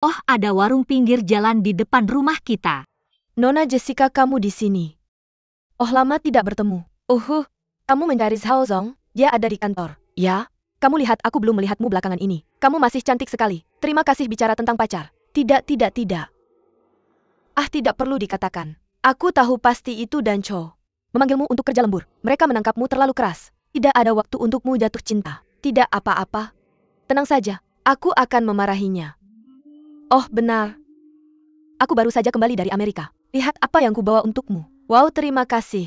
Oh, ada warung pinggir jalan di depan rumah kita. Nona Jessica, kamu di sini. Oh, lama tidak bertemu. Kamu mencari Zhao Zong? Dia ada di kantor. Ya? Kamu lihat, aku belum melihatmu belakangan ini. Kamu masih cantik sekali. Terima kasih bicara tentang pacar. Tidak. Tidak perlu dikatakan. Aku tahu pasti itu Dan Cho. Memanggilmu untuk kerja lembur. Mereka menangkapmu terlalu keras. Tidak ada waktu untukmu jatuh cinta. Tidak apa-apa. Tenang saja, aku akan memarahinya. Oh, benar. Aku baru saja kembali dari Amerika. Lihat apa yang kubawa untukmu. Wow, terima kasih.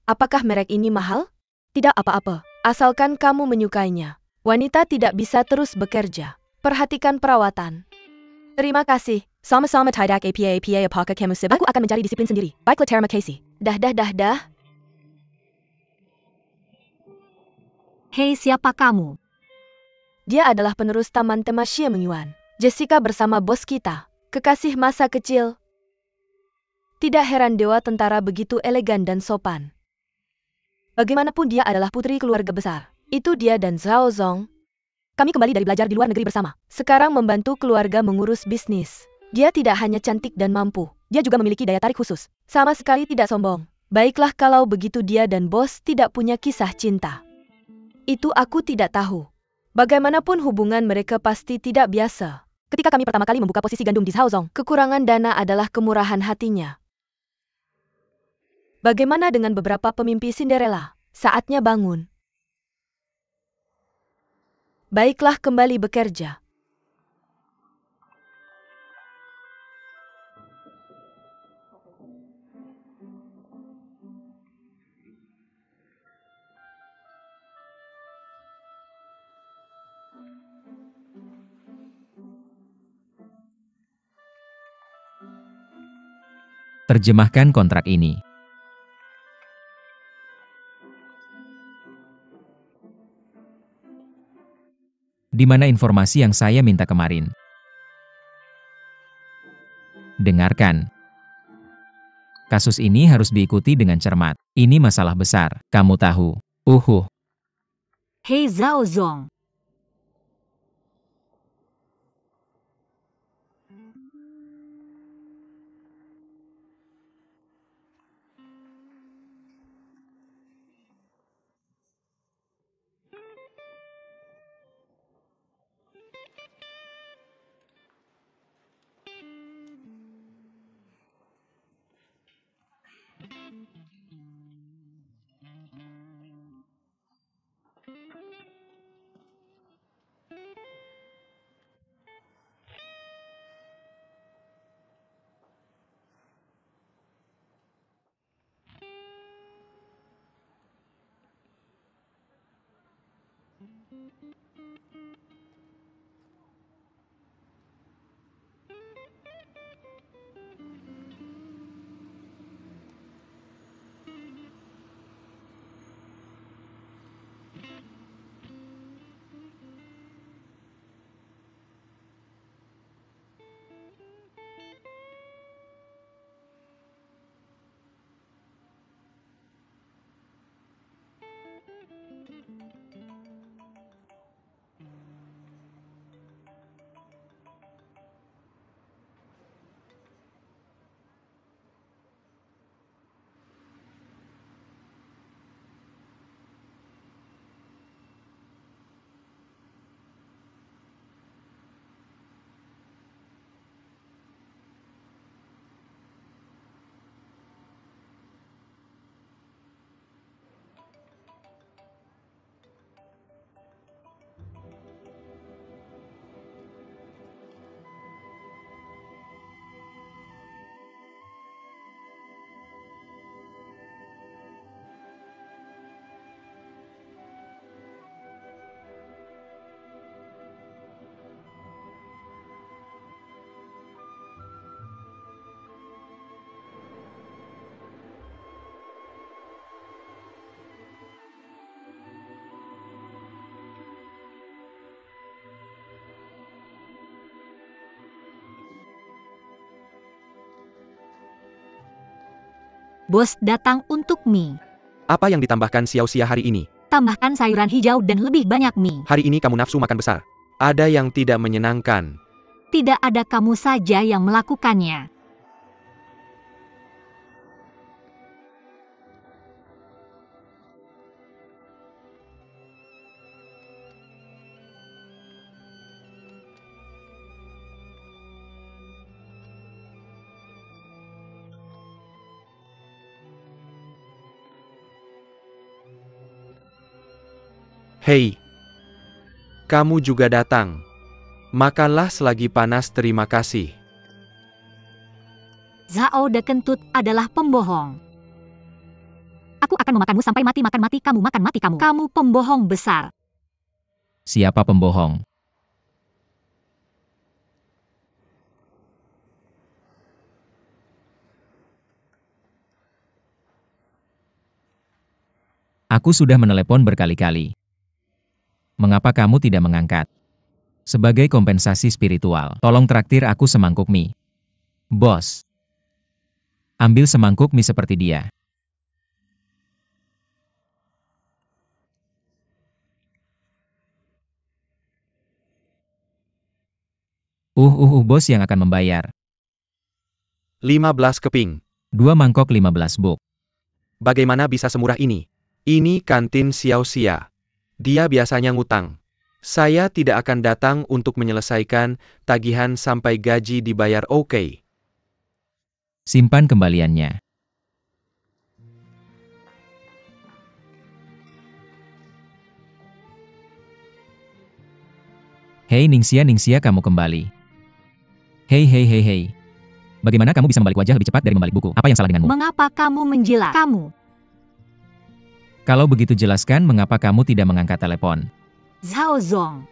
Apakah merek ini mahal? Tidak apa-apa, asalkan kamu menyukainya. Wanita tidak bisa terus bekerja. Perhatikan perawatan. Terima kasih. Sama-sama tidak apa apakah kamu sibuk? Aku akan mencari disiplin sendiri. Baiklah, terima kasih. Dah. Hei, siapa kamu? Dia adalah penerus Taman Tema Xie Mengyuan. Jessica bersama bos kita. Kekasih masa kecil. Tidak heran dewa tentara begitu elegan dan sopan. Bagaimanapun dia adalah putri keluarga besar. Itu dia dan Zhao Zong. Kami kembali dari belajar di luar negeri bersama. Sekarang membantu keluarga mengurus bisnis. Dia tidak hanya cantik dan mampu. Dia juga memiliki daya tarik khusus. Sama sekali tidak sombong. Baiklah kalau begitu dia dan bos tidak punya kisah cinta. Itu aku tidak tahu. Bagaimanapun hubungan mereka pasti tidak biasa. Ketika kami pertama kali membuka posisi gandum di Zhao Zong, kekurangan dana adalah kemurahan hatinya. Bagaimana dengan beberapa pemimpi Cinderella? Saatnya bangun. Baiklah, kembali bekerja. Terjemahkan kontrak ini. Di mana informasi yang saya minta kemarin? Dengarkan. Kasus ini harus diikuti dengan cermat. Ini masalah besar, kamu tahu. Hei Zhao Zong. Bos datang untuk mie. Apa yang ditambahkan Xiao Xia hari ini? Tambahkan sayuran hijau dan lebih banyak mie. Hari ini kamu nafsu makan besar. Ada yang tidak menyenangkan. Tidak ada kamu saja yang melakukannya. Hei, kamu juga datang. Makanlah selagi panas, terima kasih. Zhao De Kentut adalah pembohong. Aku akan memakanmu sampai mati, makan mati kamu, makan mati kamu. Kamu pembohong besar. Siapa pembohong? Aku sudah menelepon berkali-kali. Mengapa kamu tidak mengangkat? Sebagai kompensasi spiritual, tolong traktir aku semangkuk mie. Bos. Ambil semangkuk mie seperti dia. Bos yang akan membayar. 15 keping. 2 mangkok 15 buk. Bagaimana bisa semurah ini? Ini kantin Xiao Xia. Dia biasanya ngutang. Saya tidak akan datang untuk menyelesaikan tagihan sampai gaji dibayar, oke? Simpan kembaliannya. Hei Ningxia, kamu kembali. Hei. Bagaimana kamu bisa membalik wajah lebih cepat dari membalik buku? Apa yang salah denganmu? Mengapa kamu menjilat? Kamu. Kalau begitu jelaskan mengapa kamu tidak mengangkat telepon. Zhao Zong.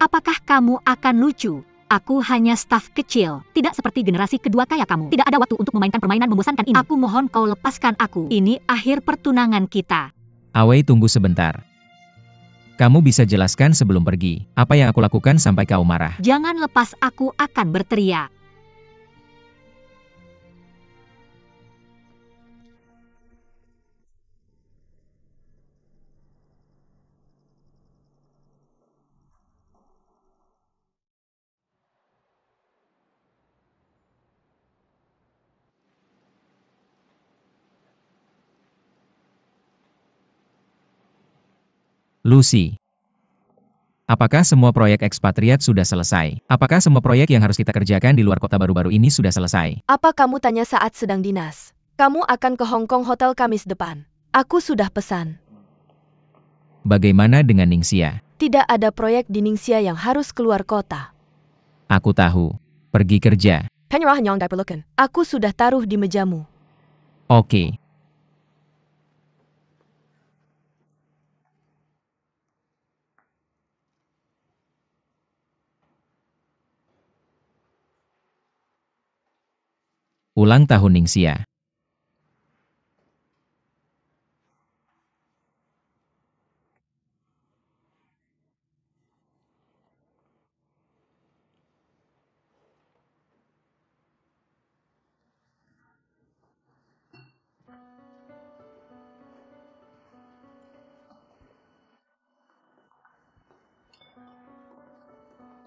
Apakah kamu akan lucu? Aku hanya staf kecil, tidak seperti generasi kedua kayak kamu. Tidak ada waktu untuk memainkan permainan membosankan ini. Aku mohon kau lepaskan aku. Ini akhir pertunangan kita. Awei, tunggu sebentar. Kamu bisa jelaskan sebelum pergi, apa yang aku lakukan sampai kau marah? Jangan lepas, aku akan berteriak. Lucy. Apakah semua proyek ekspatriat sudah selesai? Apakah semua proyek yang harus kita kerjakan di luar kota baru-baru ini sudah selesai? Apa kamu tanya saat sedang dinas? Kamu akan ke Hong Kong Hotel Kamis depan. Aku sudah pesan. Bagaimana dengan Ningxia? Tidak ada proyek di Ningxia yang harus keluar kota. Aku tahu. Pergi kerja. Aku sudah taruh di mejamu. Oke. Ulang tahun Ningxia.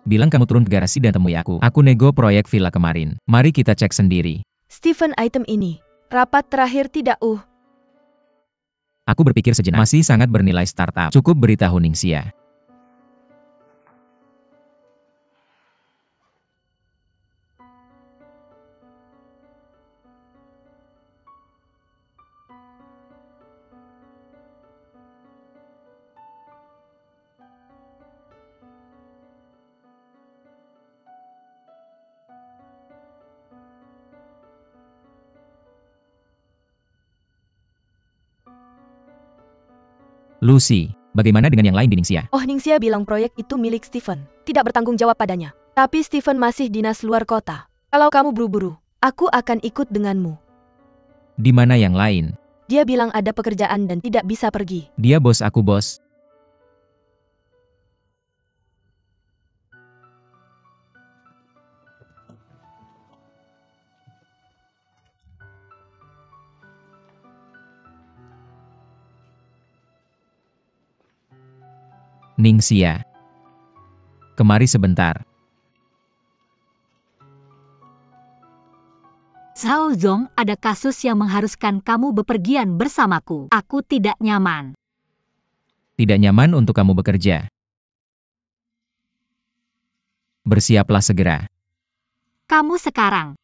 Bilang kamu turun ke garasi dan temui aku. Aku nego proyek villa kemarin. Mari kita cek sendiri. Stephen, item ini. Rapat terakhir tidak Aku berpikir sejenak. Masih sangat bernilai startup. Cukup beritahu Ningxia. Lucy, bagaimana dengan yang lain di Ningxia? Ningxia bilang proyek itu milik Stephen. Tidak bertanggung jawab padanya. Tapi Stephen masih dinas luar kota. Kalau kamu buru-buru, aku akan ikut denganmu. Di mana yang lain? Dia bilang ada pekerjaan dan tidak bisa pergi. Dia bos aku, bos. Ningxia. Kemari sebentar. Zhao Zong, ada kasus yang mengharuskan kamu bepergian bersamaku. Aku tidak nyaman. Tidak nyaman untuk kamu bekerja. Bersiaplah segera. Kamu sekarang.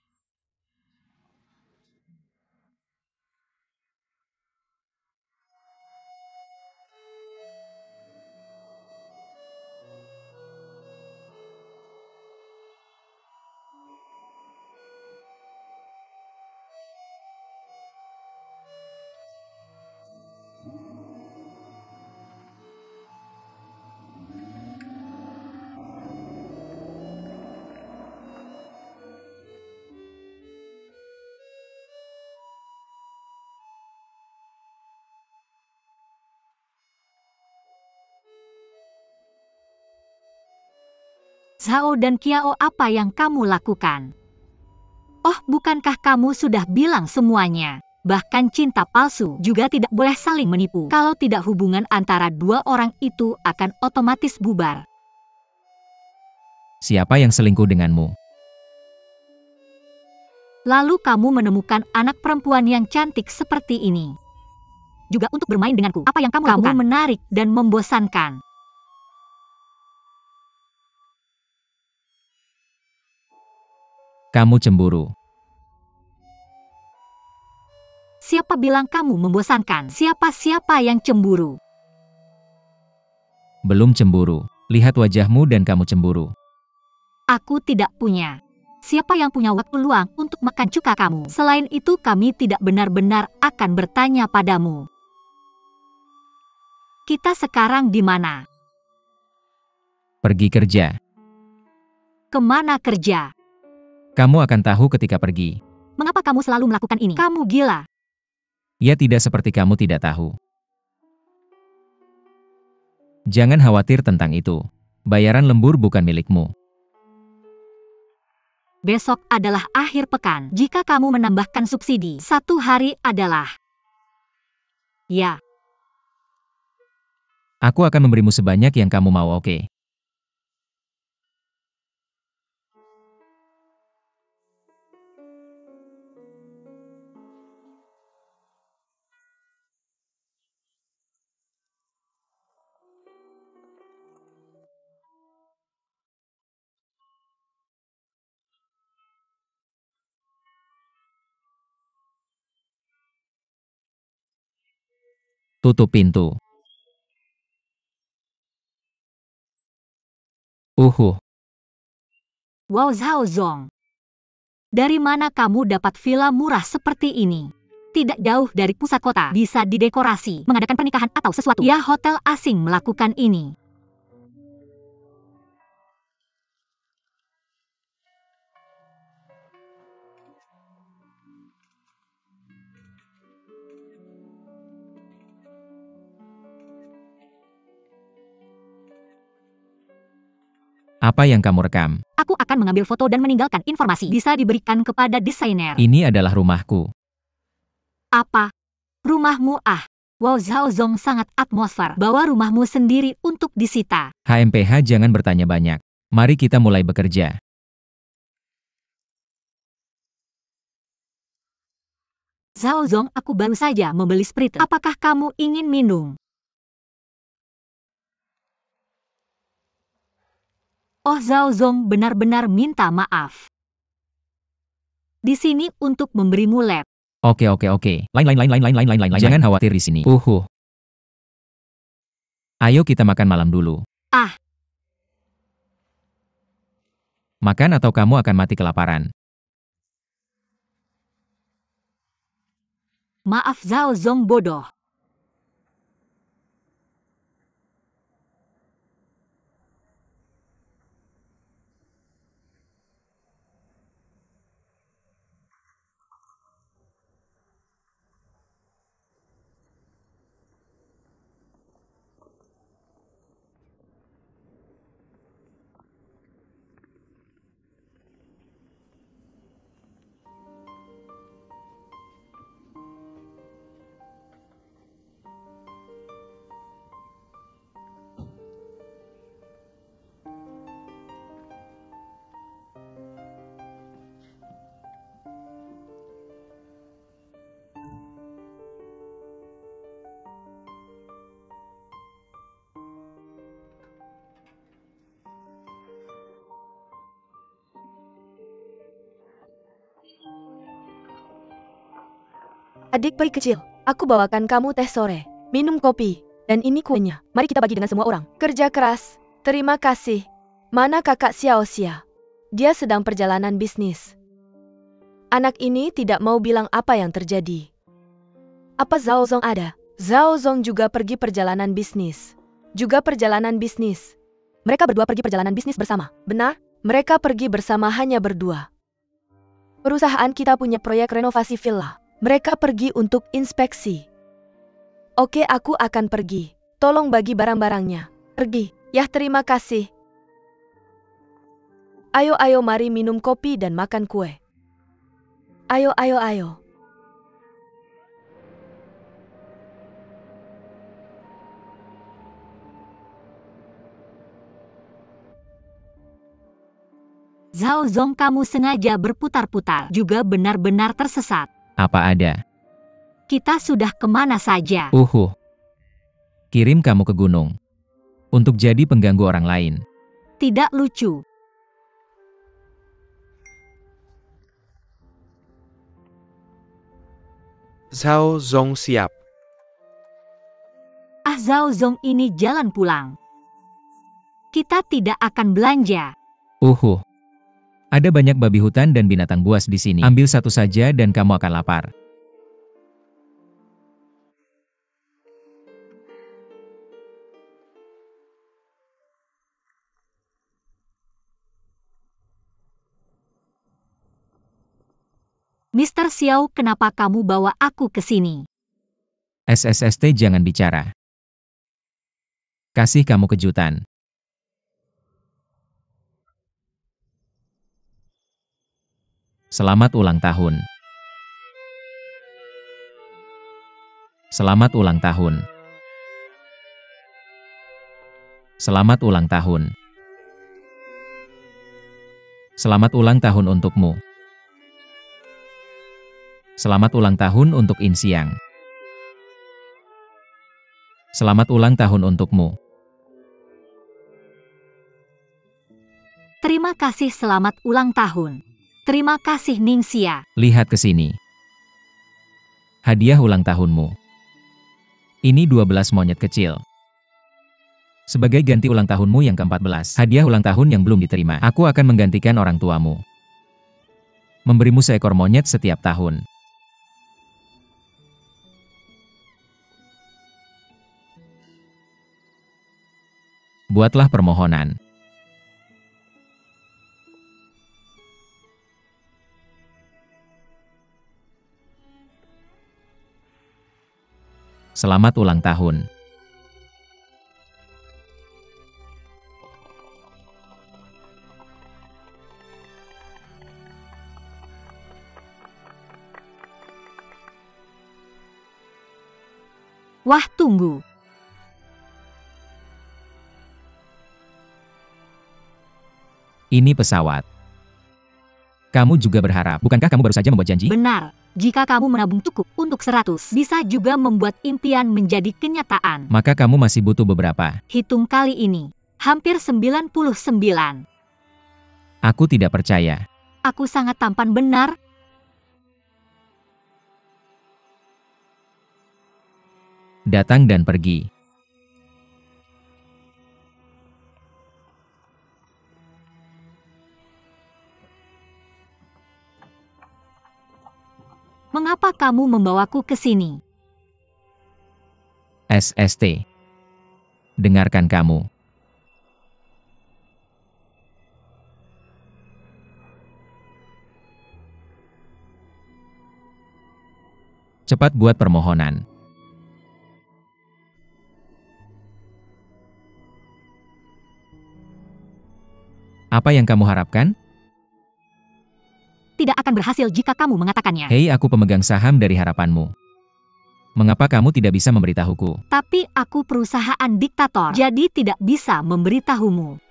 Zhao dan Qiao, apa yang kamu lakukan? Oh, bukankah kamu sudah bilang semuanya? Bahkan cinta palsu juga tidak boleh saling menipu. Kalau tidak, hubungan antara dua orang itu akan otomatis bubar. Siapa yang selingkuh denganmu? Lalu kamu menemukan anak perempuan yang cantik seperti ini. Juga untuk bermain denganku. Apa yang kamu lakukan? Kamu menarik dan membosankan. Kamu cemburu. Siapa bilang kamu membosankan? Siapa yang cemburu? Belum cemburu. Lihat wajahmu dan kamu cemburu. Aku tidak punya. Siapa yang punya waktu luang untuk makan cuka kamu? Selain itu, kami tidak benar-benar akan bertanya padamu. Kita sekarang di mana? Pergi kerja. Kemana kerja? Kamu akan tahu ketika pergi. Mengapa kamu selalu melakukan ini? Kamu gila. Ya, tidak seperti kamu tidak tahu. Jangan khawatir tentang itu. Bayaran lembur bukan milikmu. Besok adalah akhir pekan. Jika kamu menambahkan subsidi, 1 hari adalah... Ya. Aku akan memberimu sebanyak yang kamu mau, oke? Tutup pintu. Wow, Zhao Zong. Dari mana kamu dapat villa murah seperti ini? Tidak jauh dari pusat kota, bisa didekorasi, mengadakan pernikahan atau sesuatu. Ya, hotel asing melakukan ini. Apa yang kamu rekam? Aku akan mengambil foto dan meninggalkan informasi. Bisa diberikan kepada desainer. Ini adalah rumahku. Apa? Rumahmu? Ah. Wow, Zhao Zong sangat atmosfer. Bawa rumahmu sendiri untuk disita. HMPH, jangan bertanya banyak. Mari kita mulai bekerja. Zhao Zong, aku baru saja membeli sprite. Apakah kamu ingin minum? Oh, Zhao Zong benar-benar minta maaf. Di sini untuk memberimu lab. Oke. Lain. Jangan khawatir di sini. Ayo kita makan malam dulu. Ah. Makan atau kamu akan mati kelaparan. Maaf, Zhao Zong bodoh. Adik peri kecil, aku bawakan kamu teh sore. Minum kopi. Dan ini kuenya. Mari kita bagi dengan semua orang. Kerja keras. Terima kasih. Mana kakak Xiao Xia? Dia sedang perjalanan bisnis. Anak ini tidak mau bilang apa yang terjadi. Apa Zhao Zong ada? Zhao Zong juga pergi perjalanan bisnis. Juga perjalanan bisnis. Mereka berdua pergi perjalanan bisnis bersama. Benar? Mereka pergi bersama hanya berdua. Perusahaan kita punya proyek renovasi villa. Mereka pergi untuk inspeksi. Oke, aku akan pergi. Tolong bagi barang-barangnya. Pergi. Ya, terima kasih. Ayo, mari minum kopi dan makan kue. Ayo. Zhao Zong, kamu sengaja berputar-putar, juga benar-benar tersesat. Apa ada? Kita sudah kemana saja? Kirim kamu ke gunung. Untuk jadi pengganggu orang lain. Tidak lucu. Zhao Zong siap. Zhao Zong, ini jalan pulang. Kita tidak akan belanja. Ada banyak babi hutan dan binatang buas di sini. Ambil satu saja dan kamu akan lapar. Mr. Xiao, kenapa kamu bawa aku ke sini? SSST, jangan bicara. Kasih kamu kejutan. Selamat ulang tahun. Selamat ulang tahun. Selamat ulang tahun. Selamat ulang tahun untukmu. Selamat ulang tahun untuk Insiang. Selamat ulang tahun untukmu. Terima kasih, selamat ulang tahun. Terima kasih, Ningxia. Lihat ke sini. Hadiah ulang tahunmu. Ini 12 monyet kecil. Sebagai ganti ulang tahunmu yang ke-14, hadiah ulang tahun yang belum diterima, aku akan menggantikan orang tuamu. Memberimu seekor monyet setiap tahun. Buatlah permohonan. Selamat ulang tahun. Wah, tunggu. Ini pesawat. Kamu juga berharap, bukankah kamu baru saja membuat janji? Benar. Jika kamu menabung cukup untuk 100, bisa juga membuat impian menjadi kenyataan. Maka kamu masih butuh beberapa. Hitung kali ini. Hampir 99. Aku tidak percaya. Aku sangat tampan, benar? Datang dan pergi. Mengapa kamu membawaku ke sini? SST. Dengarkan kamu. Cepat buat permohonan. Apa yang kamu harapkan? Tidak akan berhasil jika kamu mengatakannya. Hei, aku pemegang saham dari harapanmu. Mengapa kamu tidak bisa memberitahuku? Tapi aku perusahaan diktator, jadi tidak bisa memberitahumu.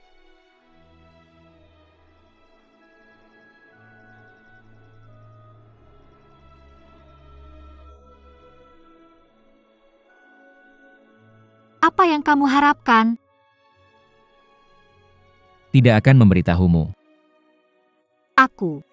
Apa yang kamu harapkan? Tidak akan memberitahumu. Aku.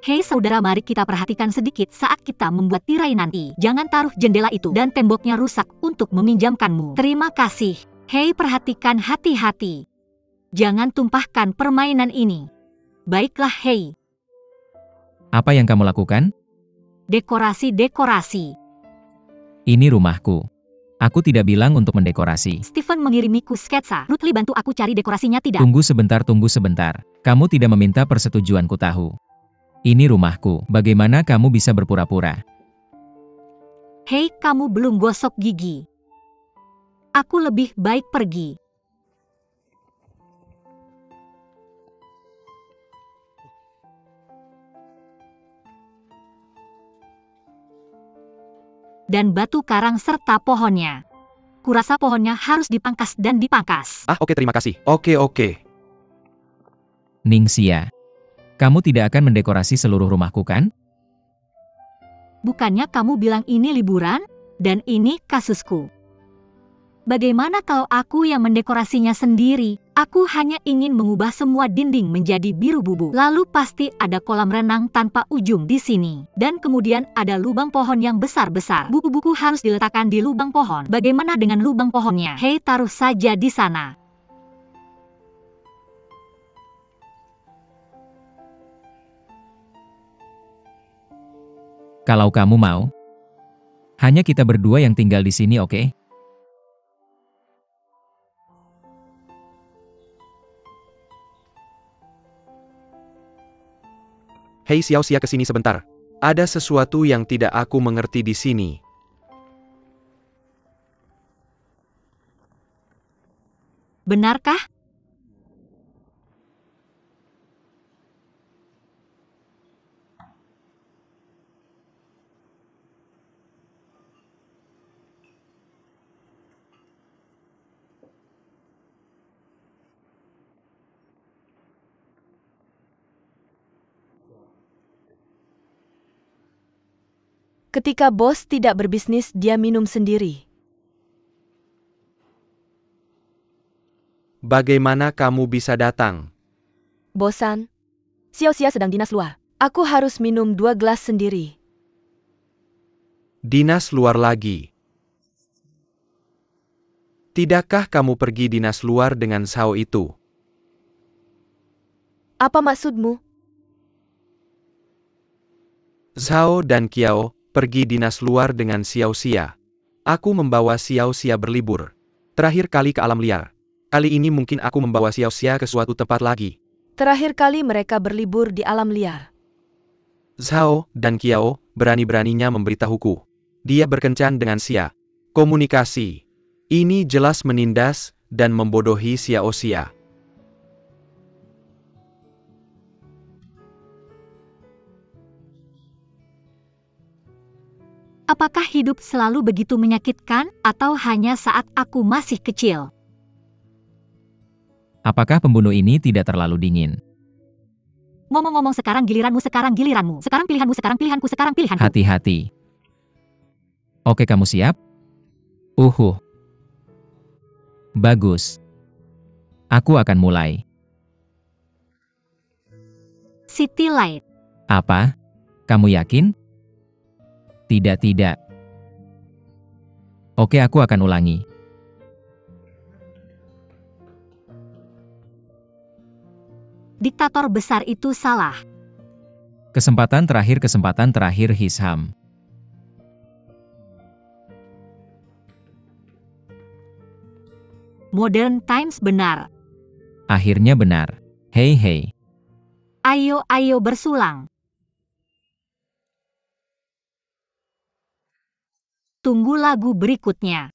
Hei saudara, mari kita perhatikan sedikit saat kita membuat tirai nanti. Jangan taruh jendela itu dan temboknya rusak untuk meminjamkanmu. Terima kasih. Hei, perhatikan hati-hati. Jangan tumpahkan permainan ini. Baiklah, hei. Apa yang kamu lakukan? Dekorasi. Ini rumahku. Aku tidak bilang untuk mendekorasi. Stephen mengirimiku sketsa. Rutli, bantu aku cari dekorasinya tidak? Tunggu sebentar. Kamu tidak meminta persetujuanku tahu. Ini rumahku. Bagaimana kamu bisa berpura-pura? Hei, kamu belum gosok gigi. Aku lebih baik pergi. Dan batu karang serta pohonnya. Kurasa pohonnya harus dipangkas dan dipangkas. Oke, terima kasih. Oke. Ningxia, kamu tidak akan mendekorasi seluruh rumahku kan? Bukannya kamu bilang ini liburan? Dan ini kasusku. Bagaimana kalau aku yang mendekorasinya sendiri? Aku hanya ingin mengubah semua dinding menjadi biru bubu. Lalu pasti ada kolam renang tanpa ujung di sini. Dan kemudian ada lubang pohon yang besar-besar. Buku-buku harus diletakkan di lubang pohon. Bagaimana dengan lubang pohonnya? Hei, taruh saja di sana. Kalau kamu mau. Hanya kita berdua yang tinggal di sini, oke? Hei Xiaoxia, kesini sebentar. Ada sesuatu yang tidak aku mengerti di sini. Benarkah? Ketika bos tidak berbisnis, dia minum sendiri. Bagaimana kamu bisa datang? Bosan? Xiaoxia sedang dinas luar. Aku harus minum 2 gelas sendiri. Dinas luar lagi. Tidakkah kamu pergi dinas luar dengan Zhao itu? Apa maksudmu? Zhao dan Qiao pergi dinas luar dengan Xiaoxia. Aku membawa Xiaoxia berlibur. Terakhir kali ke alam liar. Kali ini mungkin aku membawa Xiaoxia ke suatu tempat lagi. Terakhir kali mereka berlibur di alam liar. Zhao dan Qiao berani-beraninya memberitahuku. Dia berkencan dengan Xia. Komunikasi. Ini jelas menindas dan membodohi Xiaoxia. Apakah hidup selalu begitu menyakitkan, atau hanya saat aku masih kecil? Apakah pembunuh ini tidak terlalu dingin? Ngomong-ngomong, sekarang giliranmu, sekarang giliranmu. Sekarang pilihanmu, sekarang pilihanku, sekarang pilihanku. Hati-hati. Oke, kamu siap? Bagus. Aku akan mulai. City Light. Apa? Kamu yakin? Tidak. Oke, aku akan ulangi. Diktator besar itu salah. Kesempatan terakhir Hisham. Modern Times benar. Akhirnya benar. Hei. Ayo bersulang. Tunggu lagu berikutnya.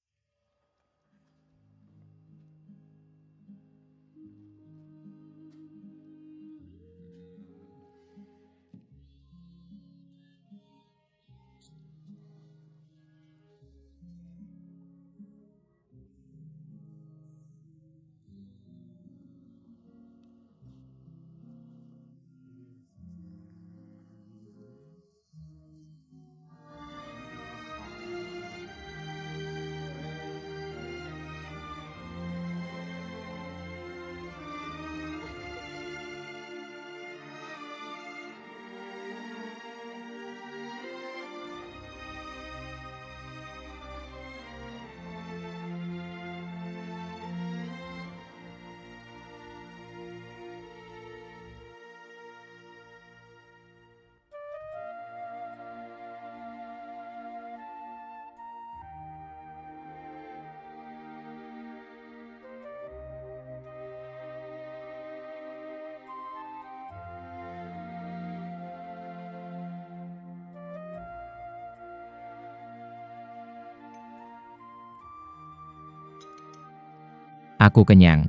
Aku kenyang.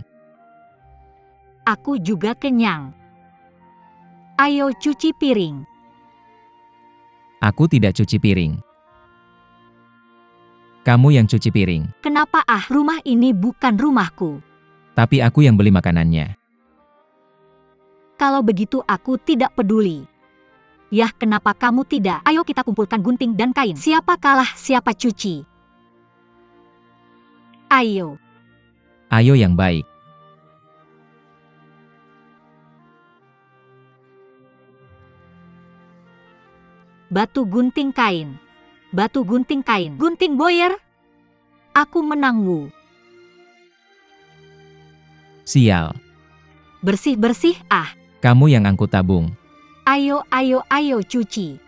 Aku juga kenyang. Ayo cuci piring. Aku tidak cuci piring. Kamu yang cuci piring. Kenapa rumah ini bukan rumahku? Tapi aku yang beli makanannya. Kalau begitu aku tidak peduli. Yah, kenapa kamu tidak? Ayo kita kumpulkan gunting dan kain. Siapa kalah, siapa cuci. Ayo. Ayo yang baik. Batu gunting kain. Batu gunting kain. Gunting boyer. Aku menang, Wu. Sial. Bersih-bersih, Kamu yang angkut tabung. Ayo, ayo, ayo cuci.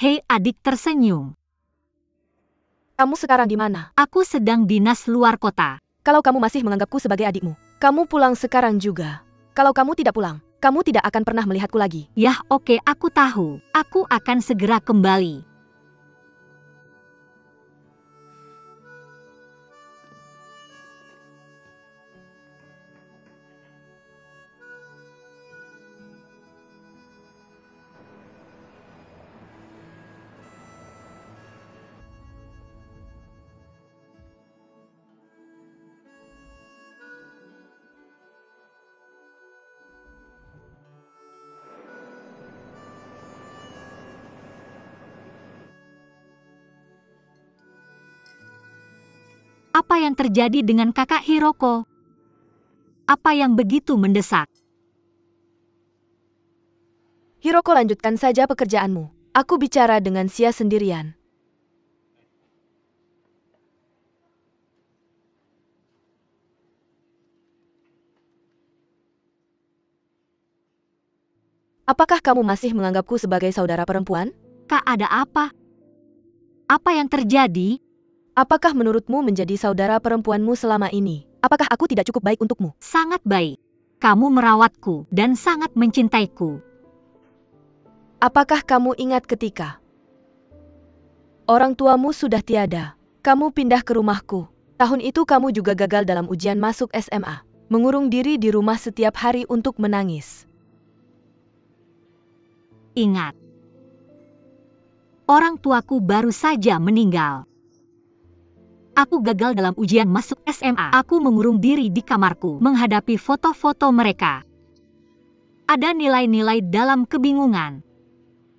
Hei adik tersenyum. Kamu sekarang di mana? Aku sedang dinas luar kota. Kalau kamu masih menganggapku sebagai adikmu, kamu pulang sekarang juga. Kalau kamu tidak pulang, kamu tidak akan pernah melihatku lagi. Yah, oke, aku tahu. Aku akan segera kembali. Apa yang terjadi dengan kakak Hiroko? Apa yang begitu mendesak? Hiroko, lanjutkan saja pekerjaanmu. Aku bicara dengan Sia sendirian. Apakah kamu masih menganggapku sebagai saudara perempuan? Kak, ada apa? Apa yang terjadi? Apakah menurutmu menjadi saudara perempuanmu selama ini? Apakah aku tidak cukup baik untukmu? Sangat baik. Kamu merawatku dan sangat mencintaiku. Apakah kamu ingat ketika orang tuamu sudah tiada? Kamu pindah ke rumahku. Tahun itu kamu juga gagal dalam ujian masuk SMA. Mengurung diri di rumah setiap hari untuk menangis. Ingat. Orang tuaku baru saja meninggal. Aku gagal dalam ujian masuk SMA. Aku mengurung diri di kamarku menghadapi foto-foto mereka. Ada nilai-nilai dalam kebingungan.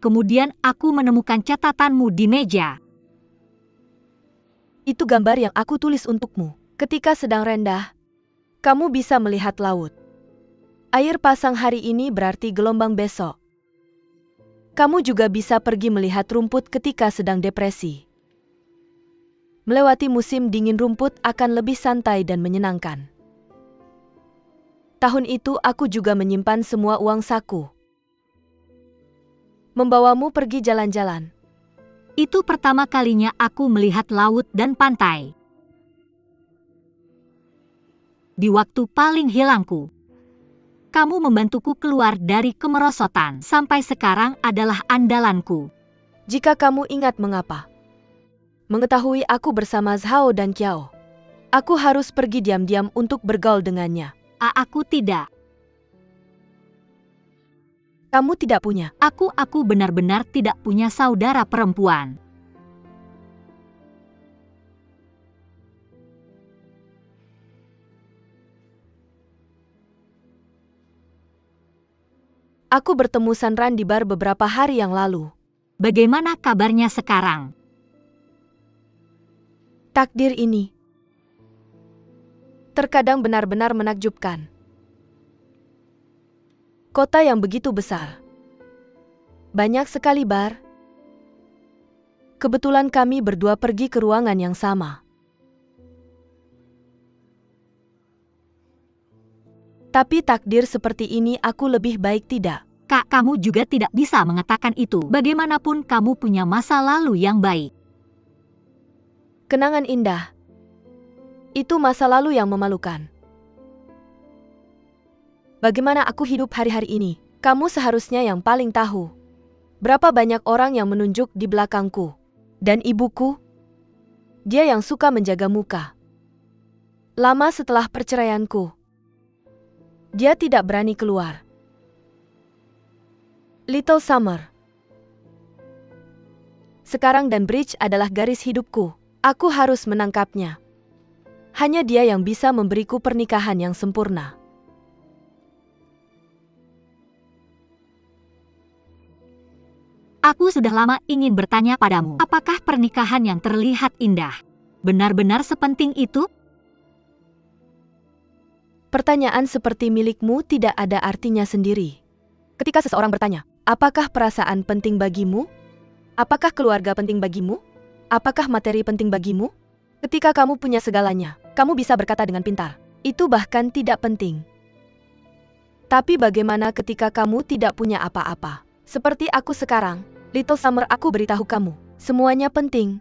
Kemudian aku menemukan catatanmu di meja. Itu gambar yang aku tulis untukmu. Ketika sedang rendah, kamu bisa melihat laut. Air pasang hari ini berarti gelombang besok. Kamu juga bisa pergi melihat rumput ketika sedang depresi. Melewati musim dingin rumput akan lebih santai dan menyenangkan. Tahun itu aku juga menyimpan semua uang saku. Membawamu pergi jalan-jalan. Itu pertama kalinya aku melihat laut dan pantai. Di waktu paling hilangku, kamu membantuku keluar dari kemerosotan. Sampai sekarang adalah andalanku. Jika kamu ingat mengapa mengetahui aku bersama Zhao dan Qiao, aku harus pergi diam-diam untuk bergaul dengannya. Aku tidak. Kamu tidak punya. Aku benar-benar tidak punya saudara perempuan. Aku bertemu Sanran di bar beberapa hari yang lalu. Bagaimana kabarnya sekarang? Takdir ini terkadang benar-benar menakjubkan. Kota yang begitu besar. Banyak sekali bar. Kebetulan kami berdua pergi ke ruangan yang sama. Tapi takdir seperti ini aku lebih baik tidak. Kak, kamu juga tidak bisa mengatakan itu. Bagaimanapun kamu punya masa lalu yang baik. Kenangan indah. Itu masa lalu yang memalukan. Bagaimana aku hidup hari-hari ini? Kamu seharusnya yang paling tahu. Berapa banyak orang yang menunjuk di belakangku. Dan ibuku? Dia yang suka menjaga muka. Lama setelah perceraianku, dia tidak berani keluar. Little Summer. Sekarang dan Bridge adalah garis hidupku. Aku harus menangkapnya. Hanya dia yang bisa memberiku pernikahan yang sempurna. Aku sudah lama ingin bertanya padamu, apakah pernikahan yang terlihat indah benar-benar sepenting itu? Pertanyaan seperti milikmu tidak ada artinya sendiri. Ketika seseorang bertanya, apakah perasaan penting bagimu? Apakah keluarga penting bagimu? Apakah materi penting bagimu? Ketika kamu punya segalanya, kamu bisa berkata dengan pintar, itu bahkan tidak penting. Tapi bagaimana ketika kamu tidak punya apa-apa? Seperti aku sekarang, Little Summer, aku beritahu kamu, semuanya penting.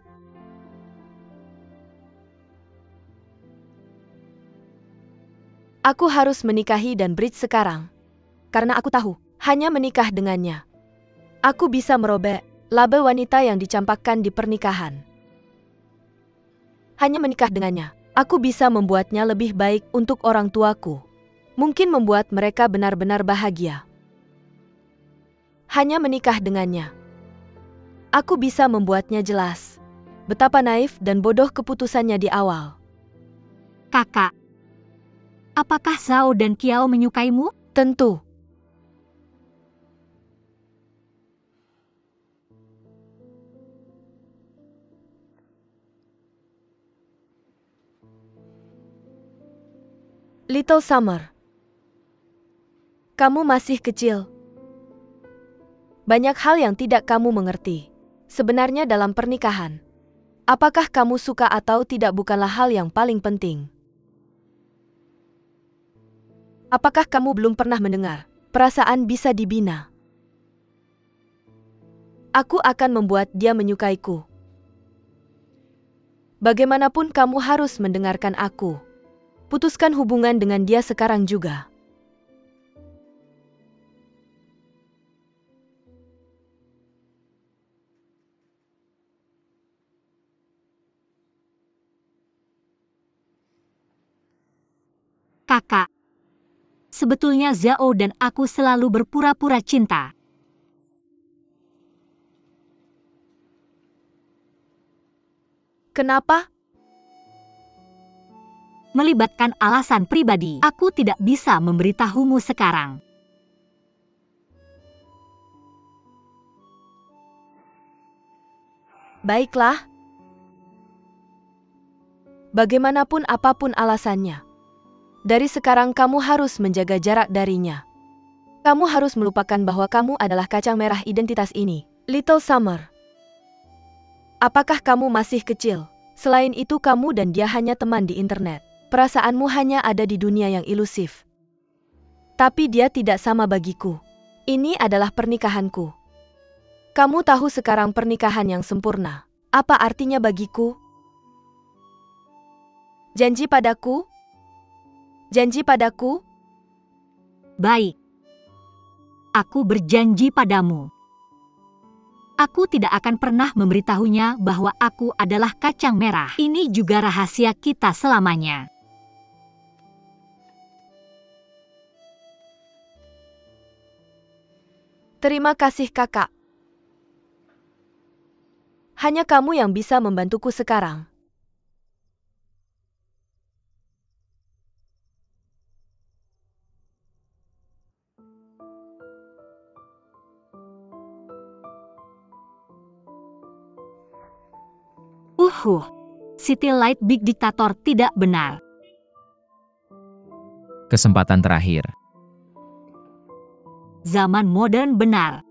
Aku harus menikahi dan Bridge sekarang. Karena aku tahu, hanya menikah dengannya, aku bisa merobek label wanita yang dicampakkan di pernikahan. Hanya menikah dengannya, aku bisa membuatnya lebih baik untuk orang tuaku. Mungkin membuat mereka benar-benar bahagia. Hanya menikah dengannya, aku bisa membuatnya jelas betapa naif dan bodoh keputusannya di awal. Kakak, apakah Zhao dan Qiao menyukaimu? Tentu. Little Summer, kamu masih kecil. Banyak hal yang tidak kamu mengerti. Sebenarnya dalam pernikahan, apakah kamu suka atau tidak bukanlah hal yang paling penting. Apakah kamu belum pernah mendengar, perasaan bisa dibina? Aku akan membuat dia menyukaiku. Bagaimanapun kamu harus mendengarkan aku. Putuskan hubungan dengan dia sekarang juga. Kakak, sebetulnya Zhao dan aku selalu berpura-pura cinta. Kenapa? Melibatkan alasan pribadi, aku tidak bisa memberitahumu sekarang. Baiklah. Bagaimanapun apapun alasannya, dari sekarang kamu harus menjaga jarak darinya. Kamu harus melupakan bahwa kamu adalah kacang merah identitas ini, Little Summer. Apakah kamu masih kecil? Selain itu kamu dan dia hanya teman di internet. Perasaanmu hanya ada di dunia yang ilusif. Tapi dia tidak sama bagiku. Ini adalah pernikahanku. Kamu tahu sekarang pernikahan yang sempurna. Apa artinya bagiku? Janji padaku? Janji padaku? Baik. Aku berjanji padamu. Aku tidak akan pernah memberitahunya bahwa aku adalah kacang merah. Ini juga rahasia kita selamanya. Terima kasih kakak. Hanya kamu yang bisa membantuku sekarang. City Light Big Dictator tidak benar. Kesempatan terakhir. Zaman modern benar.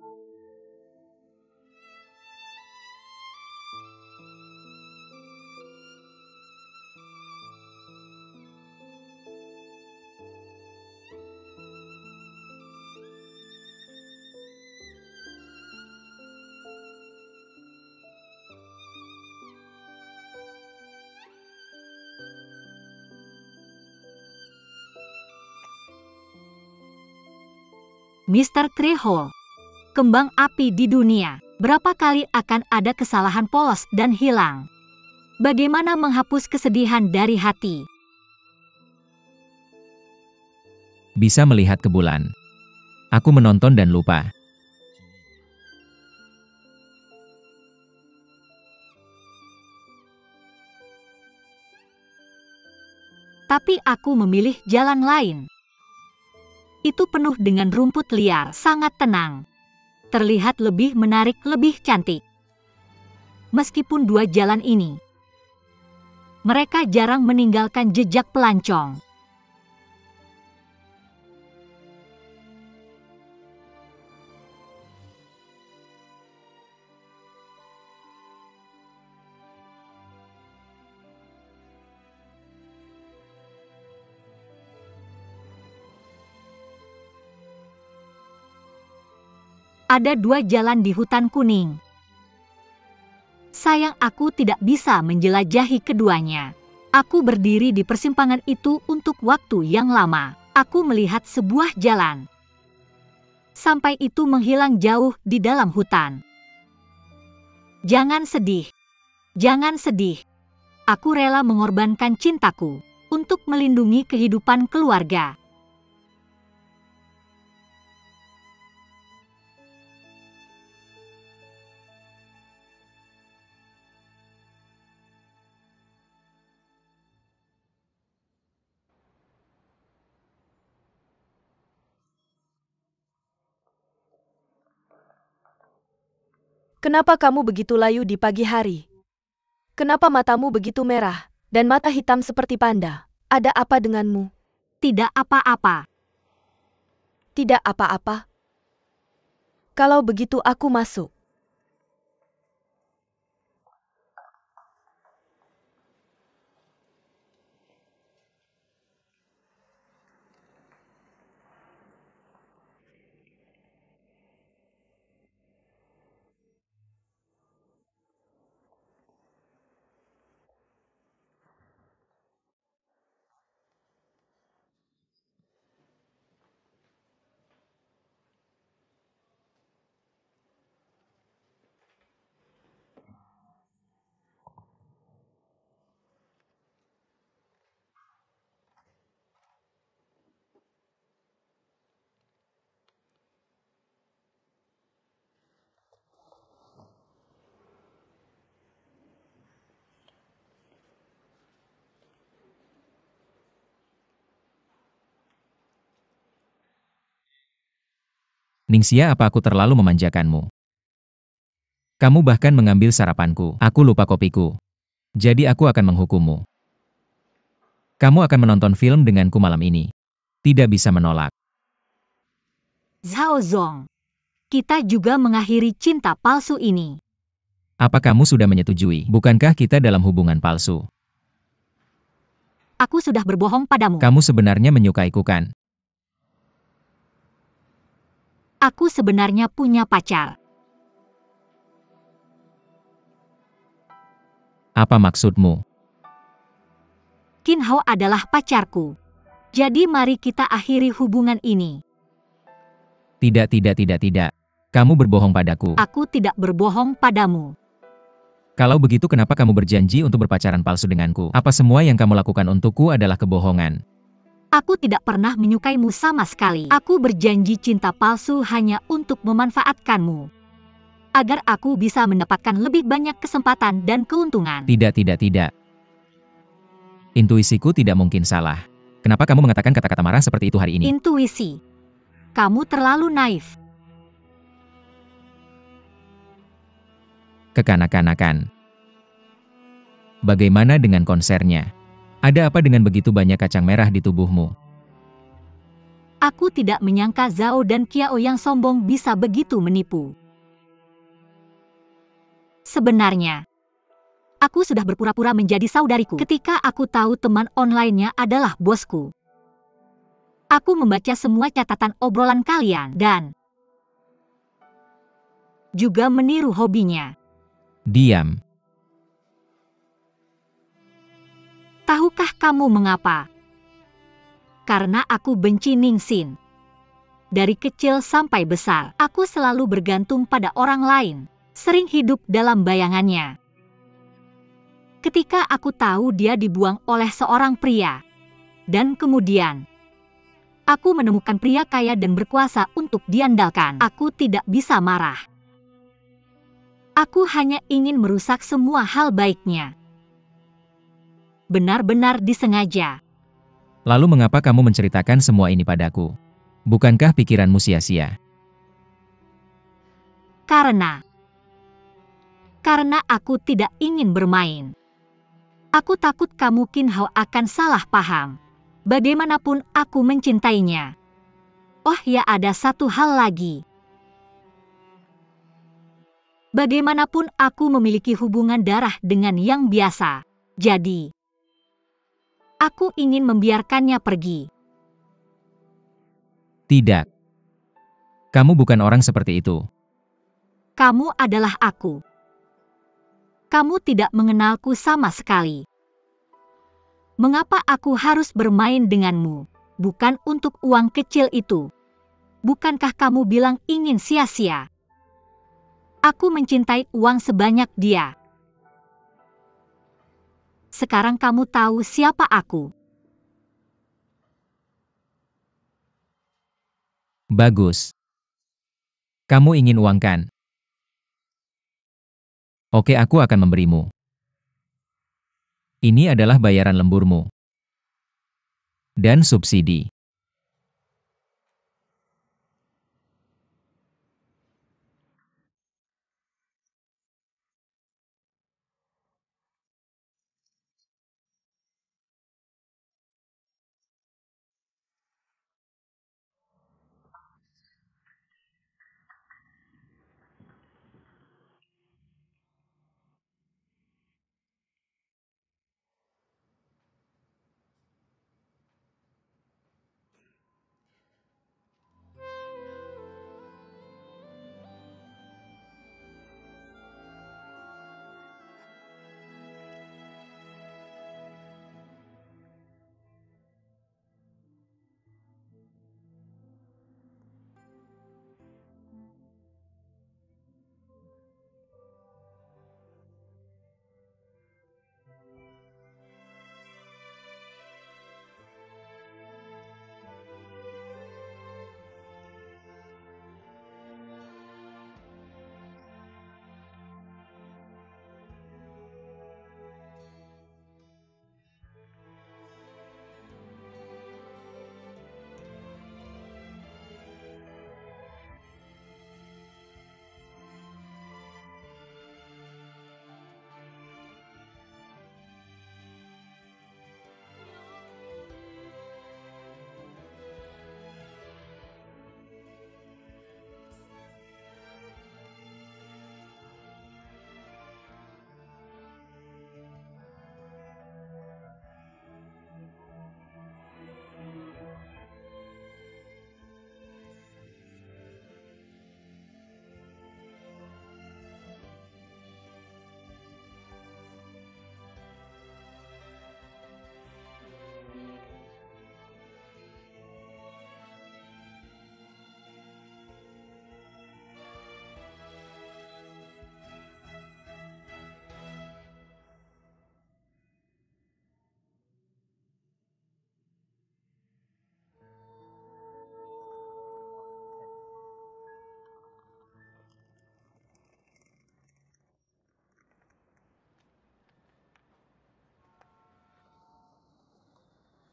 Mr. Treehole. Kembang api di dunia. Berapa kali akan ada kesalahan polos dan hilang? Bagaimana menghapus kesedihan dari hati? Bisa melihat ke bulan. Aku menonton dan lupa. Tapi aku memilih jalan lain. Itu penuh dengan rumput liar, sangat tenang. Terlihat lebih menarik, lebih cantik. Meskipun dua jalan ini, mereka jarang meninggalkan jejak pelancong. Ada dua jalan di hutan kuning. Sayang aku tidak bisa menjelajahi keduanya. Aku berdiri di persimpangan itu untuk waktu yang lama. Aku melihat sebuah jalan. Sampai itu menghilang jauh di dalam hutan. Jangan sedih. Jangan sedih. Aku rela mengorbankan cintaku untuk melindungi kehidupan keluarga. Kenapa kamu begitu layu di pagi hari? Kenapa matamu begitu merah dan mata hitam seperti panda? Ada apa denganmu? Tidak apa-apa. Tidak apa-apa. Kalau begitu aku masuk. Ningxia, apa aku terlalu memanjakanmu? Kamu bahkan mengambil sarapanku. Aku lupa kopiku. Jadi aku akan menghukummu. Kamu akan menonton film denganku malam ini. Tidak bisa menolak. Zhao Zong. Kita juga mengakhiri cinta palsu ini. Apa kamu sudah menyetujui? Bukankah kita dalam hubungan palsu? Aku sudah berbohong padamu. Kamu sebenarnya menyukaiku kan? Aku sebenarnya punya pacar. Apa maksudmu? Qin Hao adalah pacarku. Jadi mari kita akhiri hubungan ini. Tidak. Kamu berbohong padaku. Aku tidak berbohong padamu. Kalau begitu kenapa kamu berjanji untuk berpacaran palsu denganku? Apa semua yang kamu lakukan untukku adalah kebohongan? Aku tidak pernah menyukaimu sama sekali. Aku berjanji cinta palsu hanya untuk memanfaatkanmu. Agar aku bisa mendapatkan lebih banyak kesempatan dan keuntungan. Tidak. Intuisiku tidak mungkin salah. Kenapa kamu mengatakan kata-kata marah seperti itu hari ini? Intuisi. Kamu terlalu naif. Kekanak-kanakan. Bagaimana dengan konsernya? Ada apa dengan begitu banyak kacang merah di tubuhmu? Aku tidak menyangka Zhao dan Qiao yang sombong bisa begitu menipu. Sebenarnya, aku sudah berpura-pura menjadi saudariku ketika aku tahu teman online-nya adalah bosku. Aku membaca semua catatan obrolan kalian dan juga meniru hobinya. Diam. Tahukah kamu mengapa? Karena aku benci Ningxin. Dari kecil sampai besar, aku selalu bergantung pada orang lain, sering hidup dalam bayangannya. Ketika aku tahu dia dibuang oleh seorang pria, dan kemudian aku menemukan pria kaya dan berkuasa untuk diandalkan, aku tidak bisa marah. Aku hanya ingin merusak semua hal baiknya. Benar-benar disengaja. Lalu mengapa kamu menceritakan semua ini padaku? Bukankah pikiranmu sia-sia? Karena aku tidak ingin bermain. Aku takut kamu Kinhao akan salah paham. Bagaimanapun aku mencintainya. Oh ya, ada satu hal lagi. Bagaimanapun aku memiliki hubungan darah dengan yang biasa. Jadi, aku ingin membiarkannya pergi. Tidak. Kamu bukan orang seperti itu. Kamu adalah aku. Kamu tidak mengenalku sama sekali. Mengapa aku harus bermain denganmu? Bukan untuk uang kecil itu. Bukankah kamu bilang ingin sia-sia? Aku mencintai uang sebanyak dia. Sekarang kamu tahu siapa aku. Bagus. Kamu ingin uang kan? Oke, aku akan memberimu. Ini adalah bayaran lemburmu. Dan subsidi.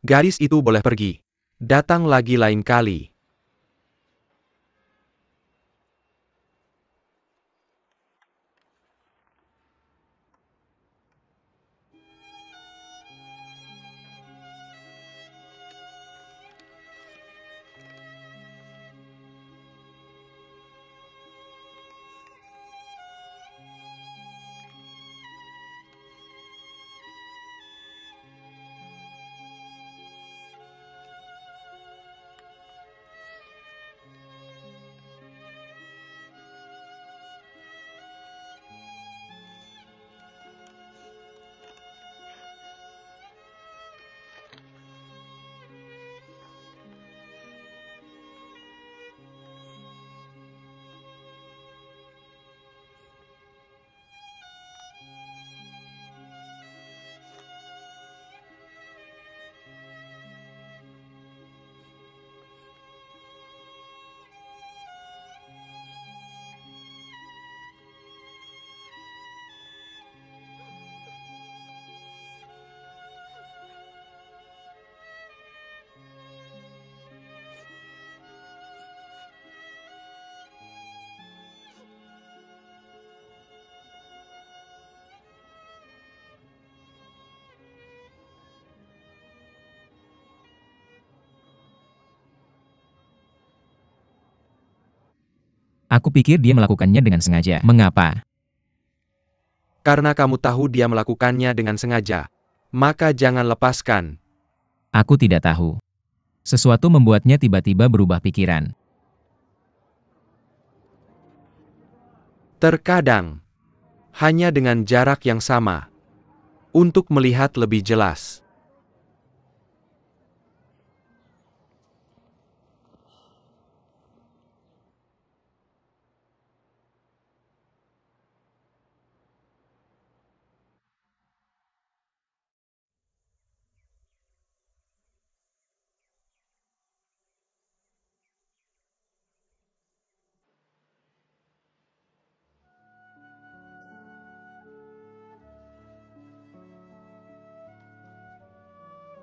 Gadis itu boleh pergi. Datang lagi lain kali. Aku pikir dia melakukannya dengan sengaja. Mengapa? Karena kamu tahu dia melakukannya dengan sengaja. Maka jangan lepaskan. Aku tidak tahu. Sesuatu membuatnya tiba-tiba berubah pikiran. Terkadang, hanya dengan jarak yang sama, untuk melihat lebih jelas.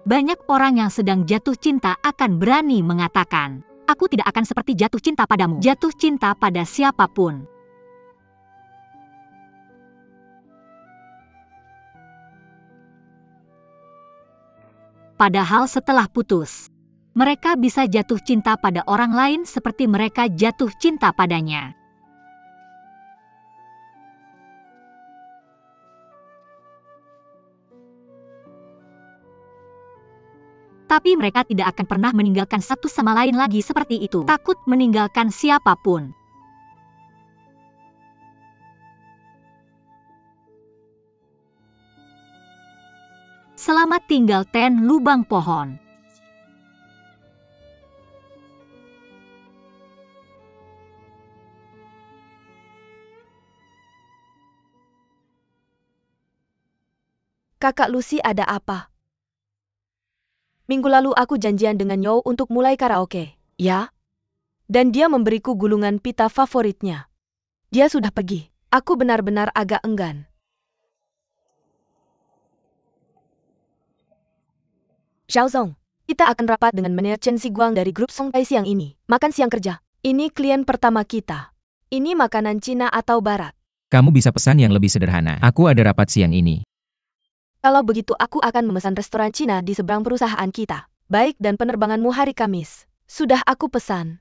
Banyak orang yang sedang jatuh cinta akan berani mengatakan, "Aku tidak akan seperti jatuh cinta padamu." Jatuh cinta pada siapapun. Padahal setelah putus, mereka bisa jatuh cinta pada orang lain seperti mereka jatuh cinta padanya. Tapi mereka tidak akan pernah meninggalkan satu sama lain lagi seperti itu. Takut meninggalkan siapapun. Selamat tinggal Ten Lubang Pohon. Kakak Lucy, ada apa? Minggu lalu aku janjian dengan Yo untuk mulai karaoke. Ya? Dan dia memberiku gulungan pita favoritnya. Dia sudah pergi. Aku benar-benar agak enggan. Xiaozong, kita akan rapat dengan Manajer Chen Xiguang dari grup Songtai siang ini. Makan siang kerja. Ini klien pertama kita. Ini makanan Cina atau Barat? Kamu bisa pesan yang lebih sederhana. Aku ada rapat siang ini. Kalau begitu aku akan memesan restoran Cina di seberang perusahaan kita. Baik, dan penerbanganmu hari Kamis. Sudah aku pesan.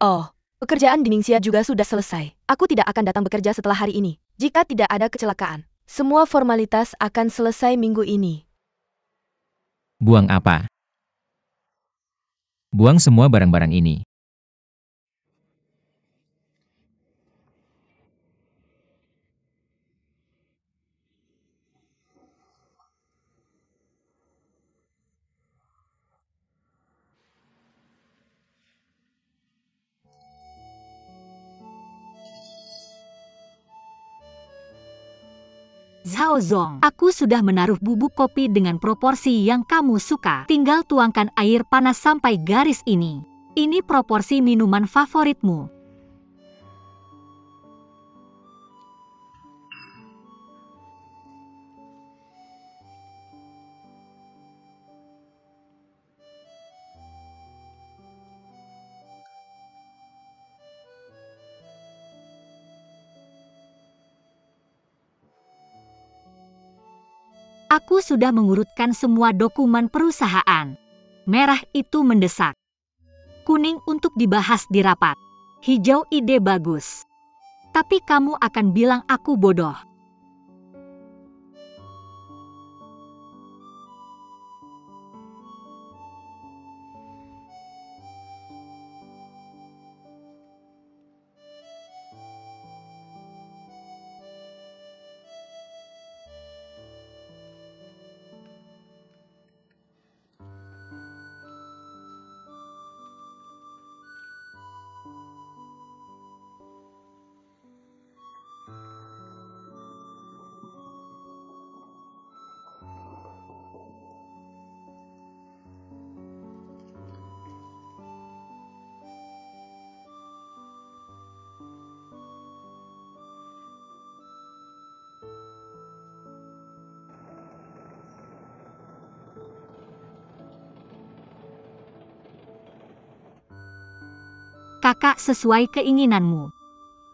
Oh, pekerjaan di Ningxia juga sudah selesai. Aku tidak akan datang bekerja setelah hari ini. Jika tidak ada kecelakaan, semua formalitas akan selesai minggu ini. Buang apa? Buang semua barang-barang ini. Xiaozong, aku sudah menaruh bubuk kopi dengan proporsi yang kamu suka. Tinggal tuangkan air panas sampai garis ini. Ini proporsi minuman favoritmu. Aku sudah mengurutkan semua dokumen perusahaan. Merah itu mendesak. Kuning untuk dibahas di rapat. Hijau ide bagus. Tapi kamu akan bilang aku bodoh. Kakak, sesuai keinginanmu.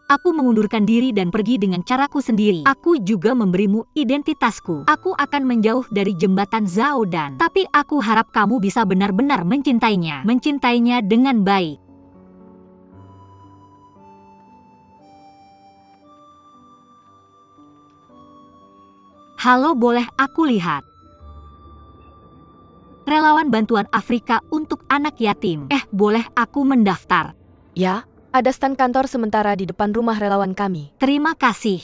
Aku mengundurkan diri dan pergi dengan caraku sendiri. Aku juga memberimu identitasku. Aku akan menjauh dari jembatan Zhaodan. Tapi aku harap kamu bisa benar-benar mencintainya. Mencintainya dengan baik. Halo, boleh aku lihat? Relawan bantuan Afrika untuk anak yatim. Boleh aku mendaftar? Ya, ada stan kantor sementara di depan rumah relawan kami. Terima kasih.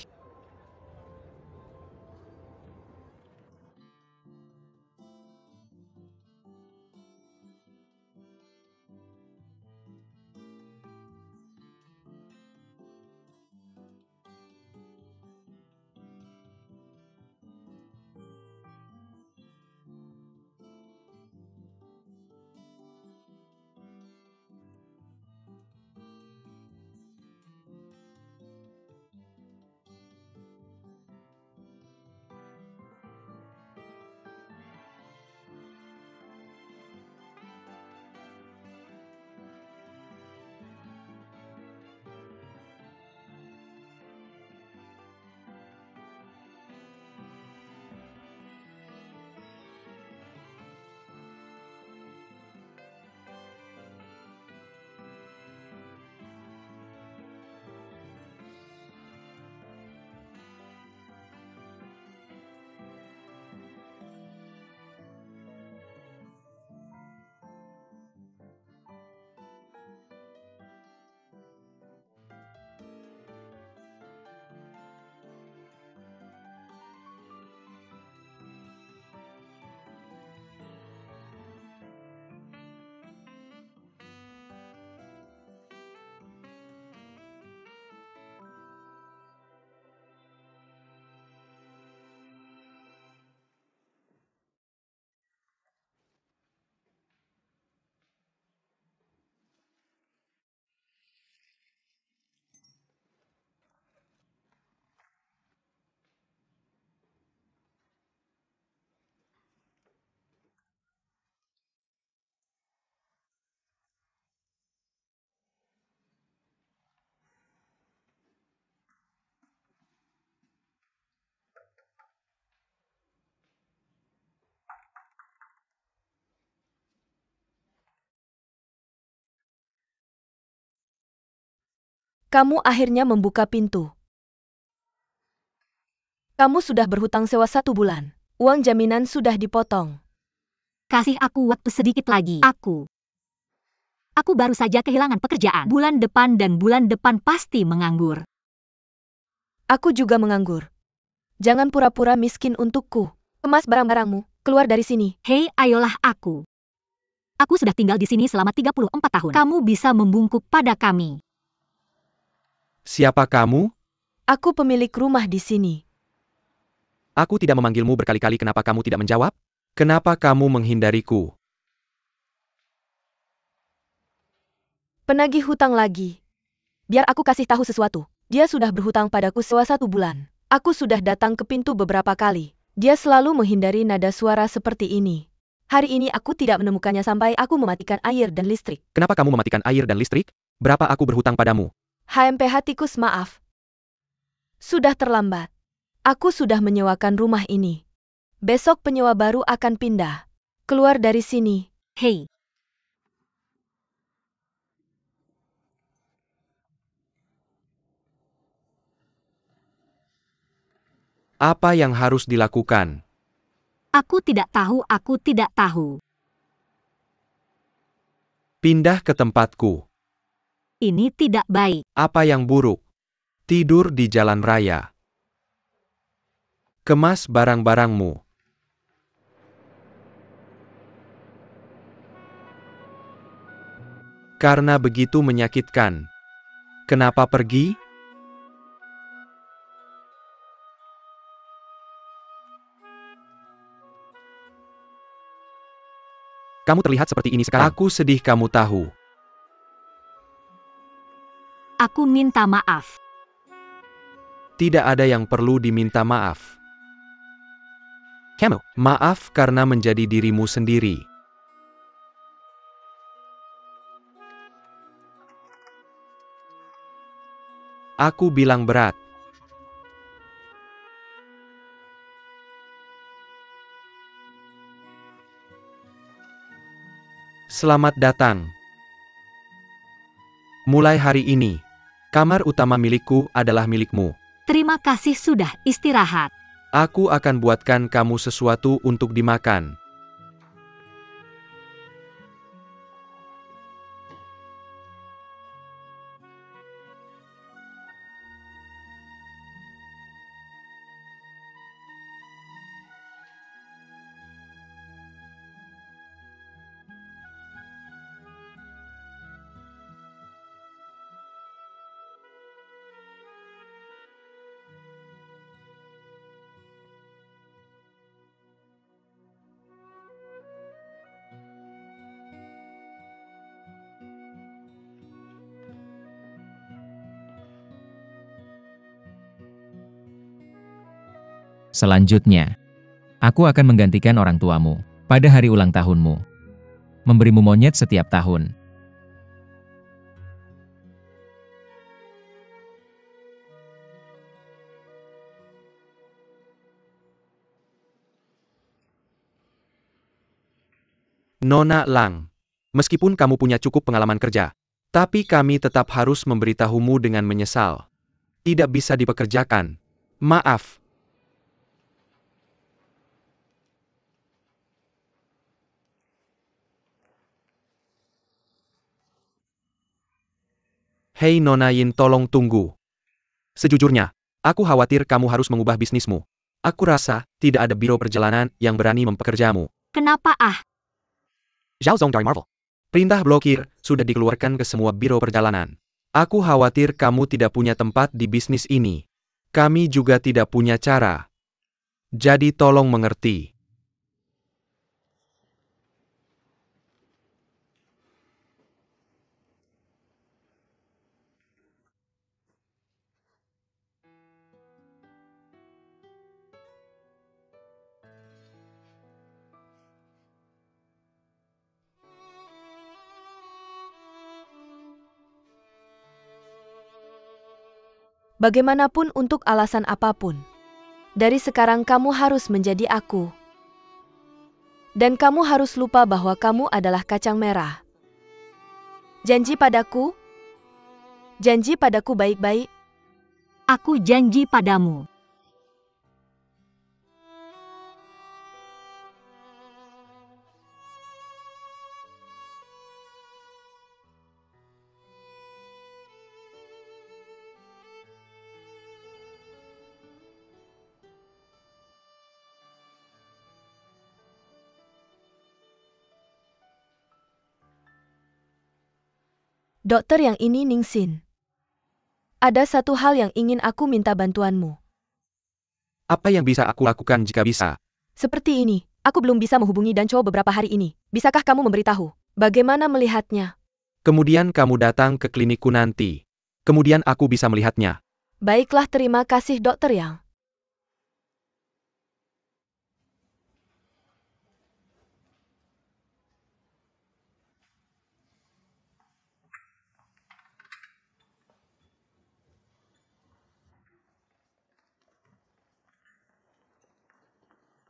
Kamu akhirnya membuka pintu. Kamu sudah berhutang sewa 1 bulan. Uang jaminan sudah dipotong. Kasih aku waktu sedikit lagi. Aku baru saja kehilangan pekerjaan. Bulan depan pasti menganggur. Aku juga menganggur. Jangan pura-pura miskin untukku. Kemas barang-barangmu, keluar dari sini. Hei, ayolah aku. Aku sudah tinggal di sini selama 34 tahun. Kamu bisa membungkuk pada kami. Siapa kamu? Aku pemilik rumah di sini. Aku tidak memanggilmu berkali-kali, kenapa kamu tidak menjawab? Kenapa kamu menghindariku? Penagih hutang lagi. Biar aku kasih tahu sesuatu. Dia sudah berhutang padaku sewa 1 bulan. Aku sudah datang ke pintu beberapa kali. Dia selalu menghindari nada suara seperti ini. Hari ini aku tidak menemukannya sampai aku mematikan air dan listrik. Kenapa kamu mematikan air dan listrik? Berapa aku berhutang padamu? HMPH tikus, maaf. Sudah terlambat. Aku sudah menyewakan rumah ini. Besok penyewa baru akan pindah. Keluar dari sini. Hei. Apa yang harus dilakukan? Aku tidak tahu. Pindah ke tempatku. Ini tidak baik. Apa yang buruk? Tidur di jalan raya. Kemas barang-barangmu. Karena begitu menyakitkan. Kenapa pergi? Kamu terlihat seperti ini sekarang. Aku sedih kamu tahu. Aku minta maaf. Tidak ada yang perlu diminta maaf. Kamu, maaf karena menjadi dirimu sendiri. Aku bilang berat. Selamat datang. Mulai hari ini, kamar utama milikku adalah milikmu. Terima kasih sudah istirahat. Aku akan buatkan kamu sesuatu untuk dimakan. Selanjutnya, aku akan menggantikan orang tuamu pada hari ulang tahunmu. Memberimu monyet setiap tahun. Nona Lang, meskipun kamu punya cukup pengalaman kerja, tapi kami tetap harus memberitahumu dengan menyesal. Tidak bisa dipekerjakan. Maaf. Hei Nona Yin, tolong tunggu. Sejujurnya, aku khawatir kamu harus mengubah bisnismu. Aku rasa tidak ada biro perjalanan yang berani mempekerjamu. Kenapa ah? Zhao Zong dari Marvel. Perintah blokir sudah dikeluarkan ke semua biro perjalanan. Aku khawatir kamu tidak punya tempat di bisnis ini. Kami juga tidak punya cara. Jadi tolong mengerti. Bagaimanapun untuk alasan apapun, dari sekarang kamu harus menjadi aku. Dan kamu harus lupa bahwa kamu adalah kacang merah. Janji padaku? Janji padaku baik-baik? Aku janji padamu. Dokter yang ini Ningsin. Ada satu hal yang ingin aku minta bantuanmu. Apa yang bisa aku lakukan jika bisa? Seperti ini, aku belum bisa menghubungi Danco beberapa hari ini. Bisakah kamu memberitahu bagaimana melihatnya? Kemudian kamu datang ke klinikku nanti. Kemudian aku bisa melihatnya. Baiklah, terima kasih Dokter Yang.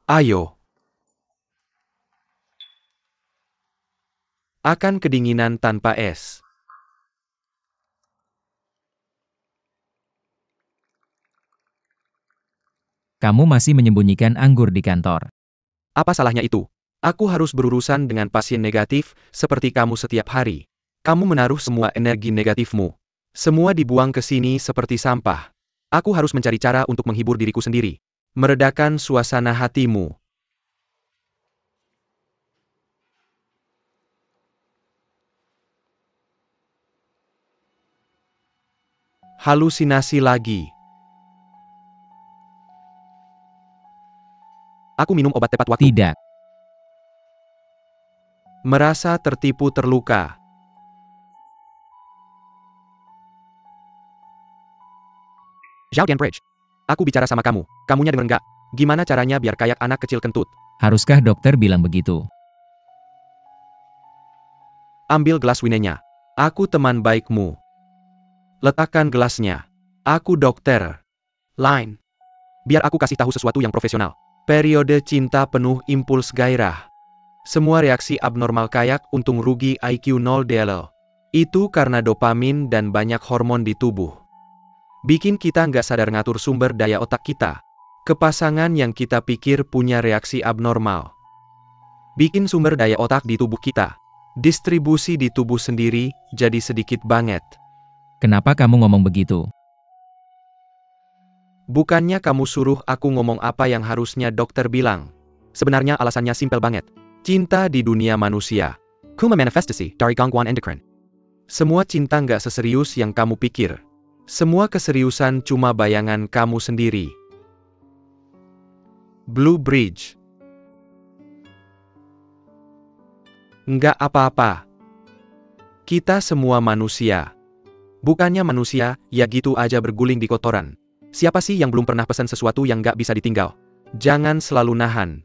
Ayo. Akan kedinginan tanpa es. Kamu masih menyembunyikan anggur di kantor. Apa salahnya itu? Aku harus berurusan dengan pasien negatif seperti kamu setiap hari. Kamu menaruh semua energi negatifmu. Semua dibuang ke sini seperti sampah. Aku harus mencari cara untuk menghibur diriku sendiri. Meredakan suasana hatimu. Halusinasi lagi. Aku minum obat tepat waktu. Tidak. Merasa tertipu terluka. Zhao Tianbridge. Aku bicara sama kamu. Kamunya denger nggak? Gimana caranya biar kayak anak kecil kentut? Haruskah dokter bilang begitu? Ambil gelas winenya. Aku teman baikmu. Letakkan gelasnya. Aku dokter. Line. Biar aku kasih tahu sesuatu yang profesional. Periode cinta penuh impuls gairah. Semua reaksi abnormal kayak untung rugi IQ 0 DL. Itu karena dopamin dan banyak hormon di tubuh. Bikin kita nggak sadar ngatur sumber daya otak kita. Kepasangan yang kita pikir punya reaksi abnormal. Bikin sumber daya otak di tubuh kita. Distribusi di tubuh sendiri jadi sedikit banget. Kenapa kamu ngomong begitu? Bukannya kamu suruh aku ngomong apa yang harusnya dokter bilang. Sebenarnya alasannya simpel banget. Cinta di dunia manusia. Kuma manifestasi dari gangguan endokrin. Semua cinta nggak seserius yang kamu pikir. Semua keseriusan cuma bayangan kamu sendiri. Blue Bridge. Nggak apa-apa. Kita semua manusia. Bukannya manusia, ya gitu aja berguling di kotoran. Siapa sih yang belum pernah pesan sesuatu yang nggak bisa ditinggal? Jangan selalu nahan.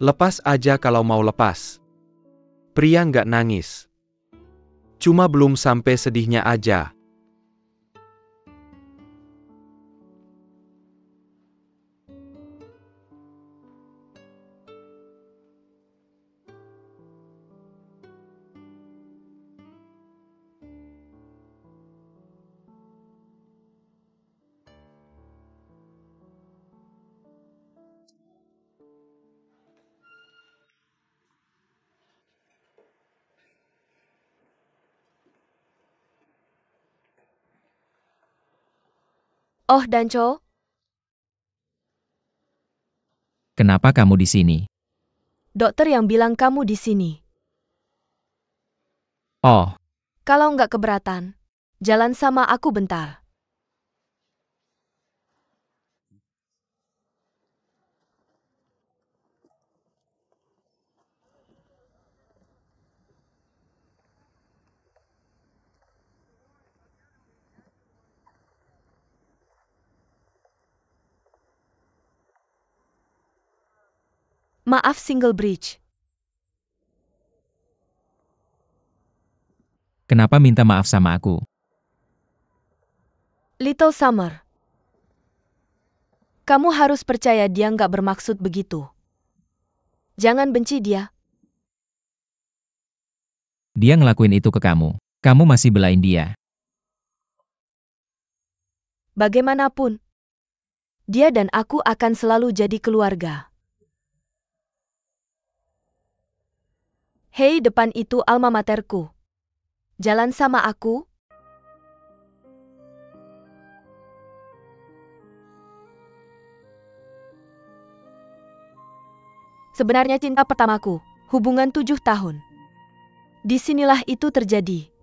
Lepas aja kalau mau lepas. Pria nggak nangis. Cuma belum sampai sedihnya aja. Oh Danco, Kenapa kamu di sini? dokter yang bilang kamu di sini. Oh, Kalau nggak keberatan, jalan sama aku bentar. Maaf Single Bridge. kenapa minta maaf sama aku? Little Summer. Kamu harus percaya dia nggak bermaksud begitu. Jangan benci dia. Dia ngelakuin itu ke kamu. Kamu masih belain dia. Bagaimanapun, dia dan aku akan selalu jadi keluarga. Hei, depan itu alma materku. Jalan sama aku. Sebenarnya cinta pertamaku, hubungan 7 tahun. Disinilah itu terjadi.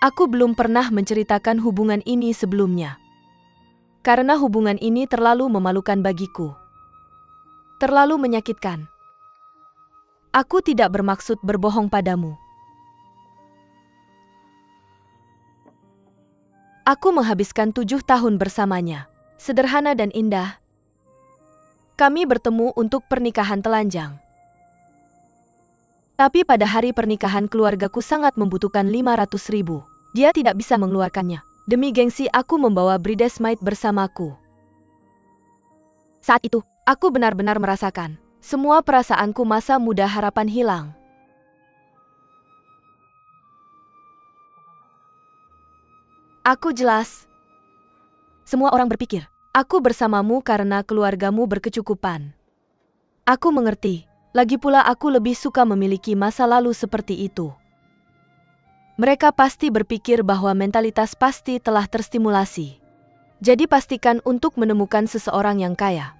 Aku belum pernah menceritakan hubungan ini sebelumnya. Karena hubungan ini terlalu memalukan bagiku. Terlalu menyakitkan. Aku tidak bermaksud berbohong padamu. Aku menghabiskan 7 tahun bersamanya. Sederhana dan indah. Kami bertemu untuk pernikahan telanjang. Tapi pada hari pernikahan keluargaku sangat membutuhkan 500.000. Dia tidak bisa mengeluarkannya. Demi gengsi aku membawa bridesmaid bersamaku. Saat itu, aku benar-benar merasakan semua perasaanku masa muda harapan hilang. Aku jelas. Semua orang berpikir, aku bersamamu karena keluargamu berkecukupan. Aku mengerti. Lagi pula aku lebih suka memiliki masa lalu seperti itu. Mereka pasti berpikir bahwa mentalitas pasti telah terstimulasi. Jadi pastikan untuk menemukan seseorang yang kaya.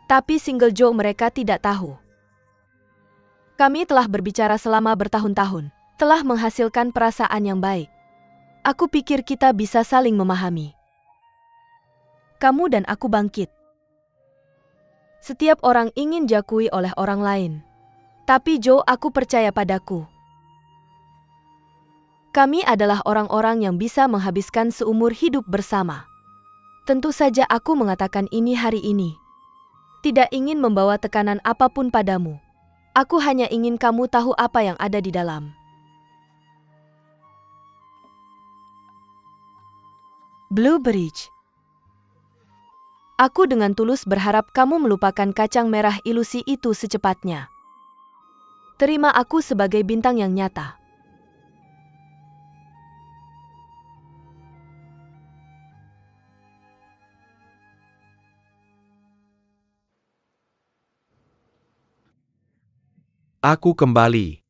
Tapi Single Joe mereka tidak tahu. Kami telah berbicara selama bertahun-tahun, telah menghasilkan perasaan yang baik. Aku pikir kita bisa saling memahami. Kamu dan aku bangkit. Setiap orang ingin diakui oleh orang lain. Tapi Joe, aku percaya padaku. Kami adalah orang-orang yang bisa menghabiskan seumur hidup bersama. Tentu saja aku mengatakan ini hari ini. Tidak ingin membawa tekanan apapun padamu. Aku hanya ingin kamu tahu apa yang ada di dalam. Blue Bridge. Aku dengan tulus berharap kamu melupakan kacang merah ilusi itu secepatnya. Terima aku sebagai bintang yang nyata. Aku kembali.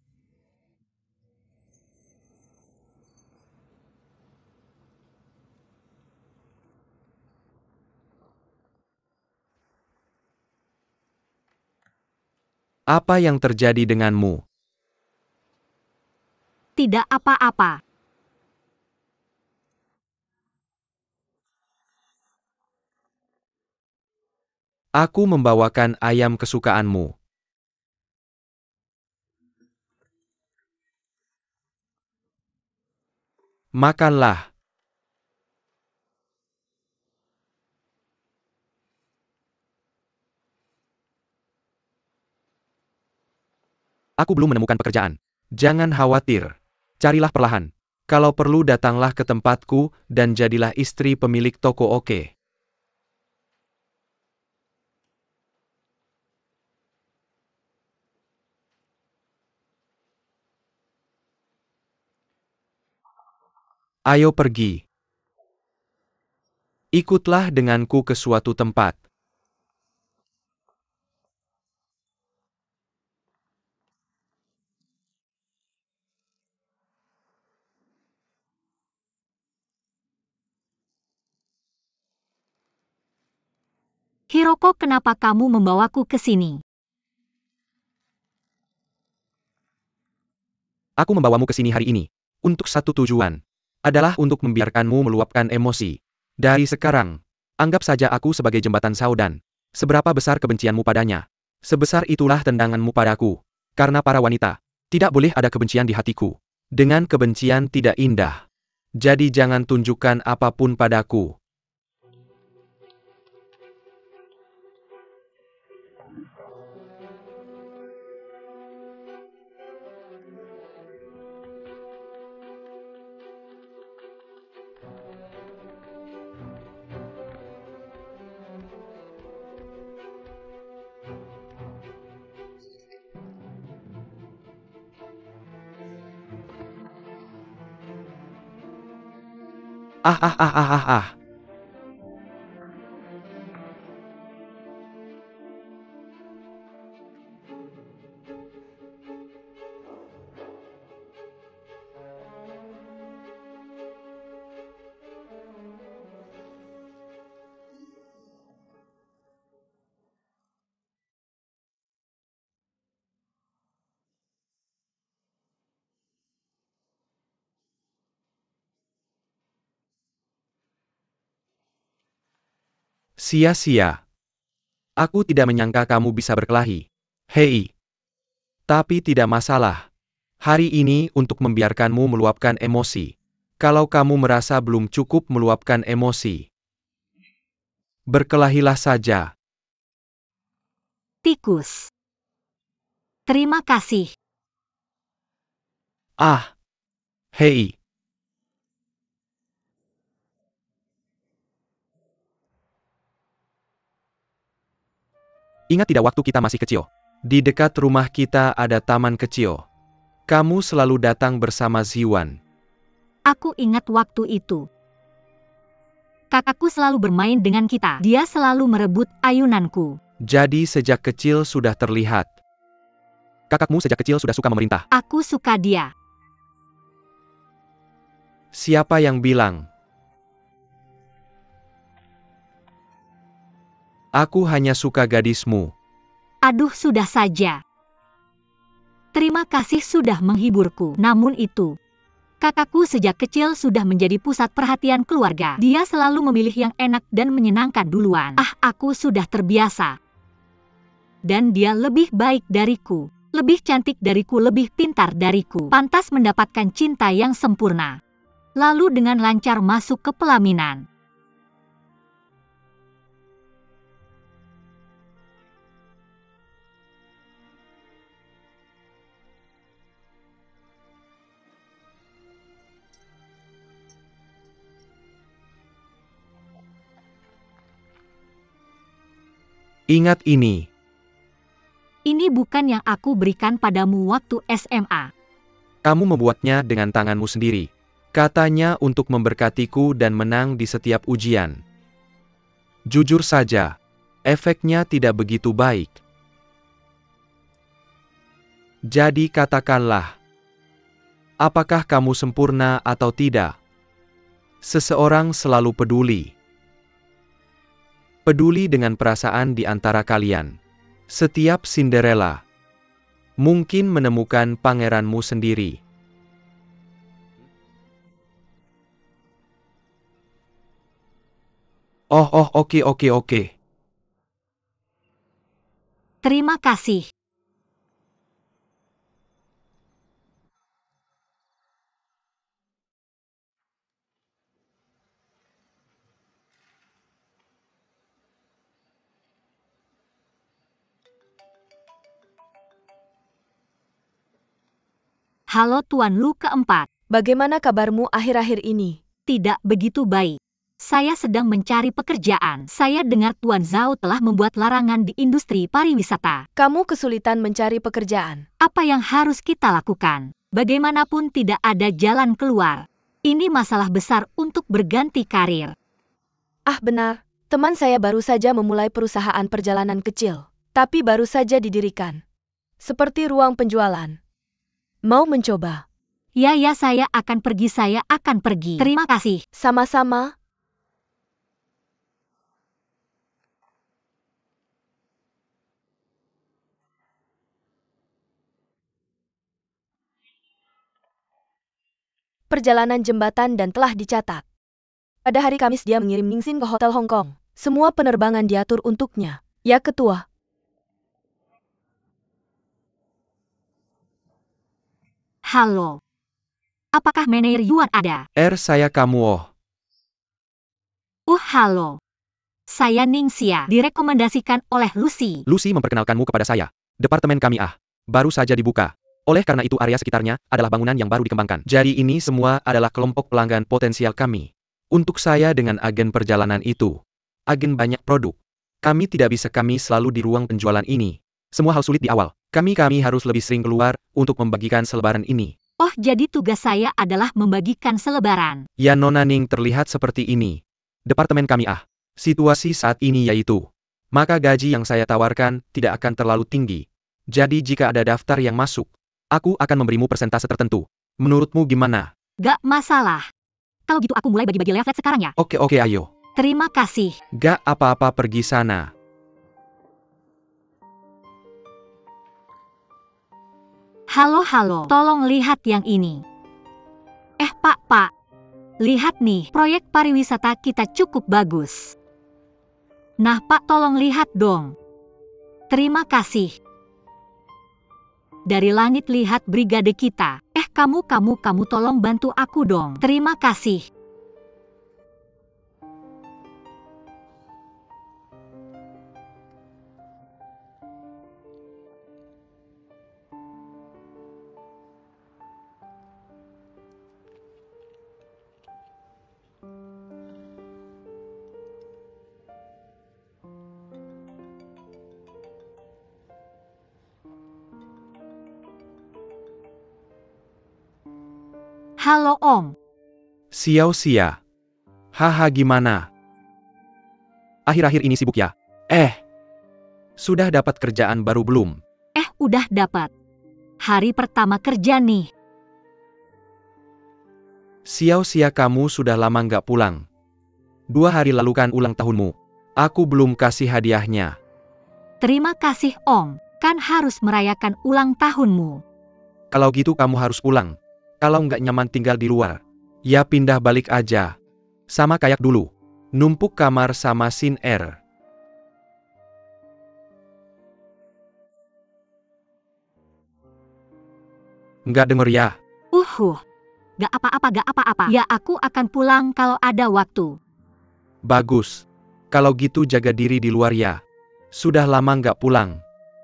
Apa yang terjadi denganmu? Tidak apa-apa. Aku membawakan ayam kesukaanmu. Makanlah. Aku belum menemukan pekerjaan. Jangan khawatir. Carilah perlahan. Kalau perlu datanglah ke tempatku dan jadilah istri pemilik toko oke. Ayo pergi. Ikutlah denganku ke suatu tempat. Hiroko, kenapa kamu membawaku ke sini? Aku membawamu ke sini hari ini. Untuk satu tujuan. Adalah untuk membiarkanmu meluapkan emosi. Dari sekarang, anggap saja aku sebagai jembatan Saudan. Seberapa besar kebencianmu padanya? Sebesar itulah tendanganmu padaku. Karena para wanita, tidak boleh ada kebencian di hatiku. Dengan kebencian tidak indah. Jadi jangan tunjukkan apapun padaku. Ah. Sia-sia. Aku tidak menyangka kamu bisa berkelahi. Hei. Tapi tidak masalah. Hari ini untuk membiarkanmu meluapkan emosi. Kalau kamu merasa belum cukup meluapkan emosi, berkelahilah saja. Tikus. Terima kasih. Ah. Hei. Ingat tidak waktu kita masih kecil? Di dekat rumah kita ada taman kecil. Kamu selalu datang bersama Ziwan. Aku ingat waktu itu. Kakakku selalu bermain dengan kita. Dia selalu merebut ayunanku. Jadi sejak kecil sudah terlihat. Kakakmu sejak kecil sudah suka memerintah. Aku suka dia. Siapa yang bilang? Aku hanya suka gadismu. Aduh, sudah saja. Terima kasih sudah menghiburku. Namun itu, kakakku sejak kecil sudah menjadi pusat perhatian keluarga. Dia selalu memilih yang enak dan menyenangkan duluan. Ah, aku sudah terbiasa. Dan dia lebih baik dariku. Lebih cantik dariku, lebih pintar dariku, pantas mendapatkan cinta yang sempurna. Lalu dengan lancar masuk ke pelaminan. Ingat ini. Ini bukan yang aku berikan padamu waktu SMA. Kamu membuatnya dengan tanganmu sendiri. Katanya untuk memberkatiku dan menang di setiap ujian. Jujur saja, efeknya tidak begitu baik. Jadi katakanlah, apakah kamu sempurna atau tidak? Seseorang selalu peduli. Peduli dengan perasaan di antara kalian. Setiap Cinderella mungkin menemukan pangeranmu sendiri. Oke. Terima kasih. Halo Tuan Lu keempat. Bagaimana kabarmu akhir-akhir ini? Tidak begitu baik. Saya sedang mencari pekerjaan. Saya dengar Tuan Zhao telah membuat larangan di industri pariwisata. Kamu kesulitan mencari pekerjaan. Apa yang harus kita lakukan? Bagaimanapun tidak ada jalan keluar. Ini masalah besar untuk berganti karir. Ah benar, teman saya baru saja memulai perusahaan perjalanan kecil, tapi baru saja didirikan. Seperti ruang penjualan. Mau mencoba? Ya, saya akan pergi. Terima kasih. Sama-sama. Perjalanan jembatan dan telah dicatat. Pada hari Kamis dia mengirim Ningsin ke Hotel Hong Kong. Semua penerbangan diatur untuknya. Ya ketua. Halo. Apakah Manajer Yuan ada? Saya kamu. Halo. Saya Ningxia, direkomendasikan oleh Lucy. Lucy memperkenalkanmu kepada saya. Departemen kami baru saja dibuka. Oleh karena itu area sekitarnya adalah bangunan yang baru dikembangkan. Jadi ini semua adalah kelompok pelanggan potensial kami. Untuk saya dengan agen perjalanan itu. Agen banyak produk. Kami tidak bisa selalu di ruang penjualan ini. Semua hal sulit di awal. Kami harus lebih sering keluar untuk membagikan selebaran ini. Oh, jadi tugas saya adalah membagikan selebaran. Ya Nona Ning terlihat seperti ini. Departemen kami situasi saat ini yaitu. Maka gaji yang saya tawarkan tidak akan terlalu tinggi. Jadi jika ada daftar yang masuk, aku akan memberimu persentase tertentu. Menurutmu gimana? Gak masalah. Kalau gitu aku mulai bagi-bagi leaflet sekarang ya. Oke, ayo. Terima kasih. Gak apa-apa, pergi sana. Halo, tolong lihat yang ini. Pak. Lihat nih, proyek pariwisata kita cukup bagus. Nah Pak, tolong lihat dong. Terima kasih. Dari langit lihat brigade kita. Kamu tolong bantu aku dong. Terima kasih. Halo Om. Xiao Xia. Haha, gimana? Akhir-akhir ini sibuk ya? Sudah dapat kerjaan baru belum? Udah dapat. Hari pertama kerja nih. Xiao Xia, kamu sudah lama nggak pulang. 2 hari lalu kan ulang tahunmu. Aku belum kasih hadiahnya. Terima kasih Om. Kan harus merayakan ulang tahunmu. Kalau gitu kamu harus pulang. Kalau nggak nyaman tinggal di luar, ya pindah balik aja. Sama kayak dulu. Numpuk kamar sama Sin Er. Nggak denger ya? Gak apa-apa. Ya aku akan pulang kalau ada waktu. Bagus. Kalau gitu jaga diri di luar ya. Sudah lama nggak pulang.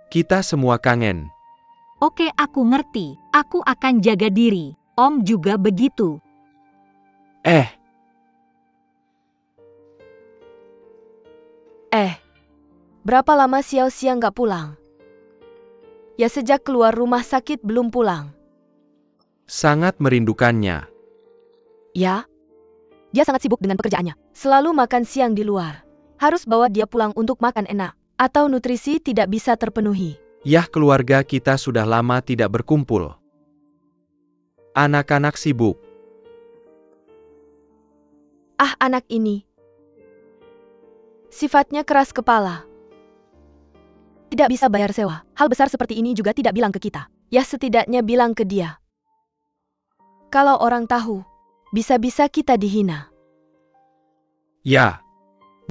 Kita semua kangen. Oke, aku ngerti. Aku akan jaga diri. Om juga begitu. Berapa lama Xiao Xia nggak pulang? Ya sejak keluar rumah sakit belum pulang. Sangat merindukannya. Ya, dia sangat sibuk dengan pekerjaannya. Selalu makan siang di luar. Harus bawa dia pulang untuk makan enak. Atau nutrisi tidak bisa terpenuhi. Yah, keluarga kita sudah lama tidak berkumpul. Anak-anak sibuk. Anak ini. Sifatnya keras kepala. Tidak bisa bayar sewa. Hal besar seperti ini juga tidak bilang ke kita. Ya setidaknya bilang ke dia. Kalau orang tahu, bisa-bisa kita dihina. Ya.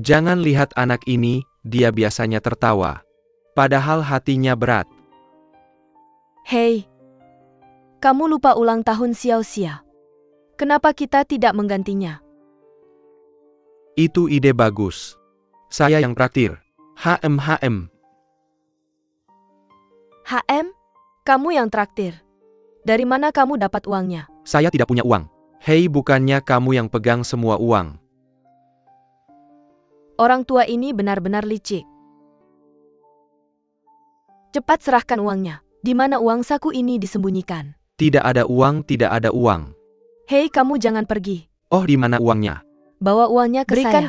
Jangan lihat anak ini, dia biasanya tertawa. Padahal hatinya berat. Hei, kamu lupa ulang tahun Xiao Xia. Kenapa kita tidak menggantinya? Itu ide bagus. Saya yang traktir. HM. HM? Kamu yang traktir. Dari mana kamu dapat uangnya? Saya tidak punya uang. Hei, bukannya kamu yang pegang semua uang. Orang tua ini benar-benar licik. Cepat serahkan uangnya. Di mana uang saku ini disembunyikan? Tidak ada uang, tidak ada uang. Hei, kamu jangan pergi. Oh, di mana uangnya? Bawa uangnya ke saya.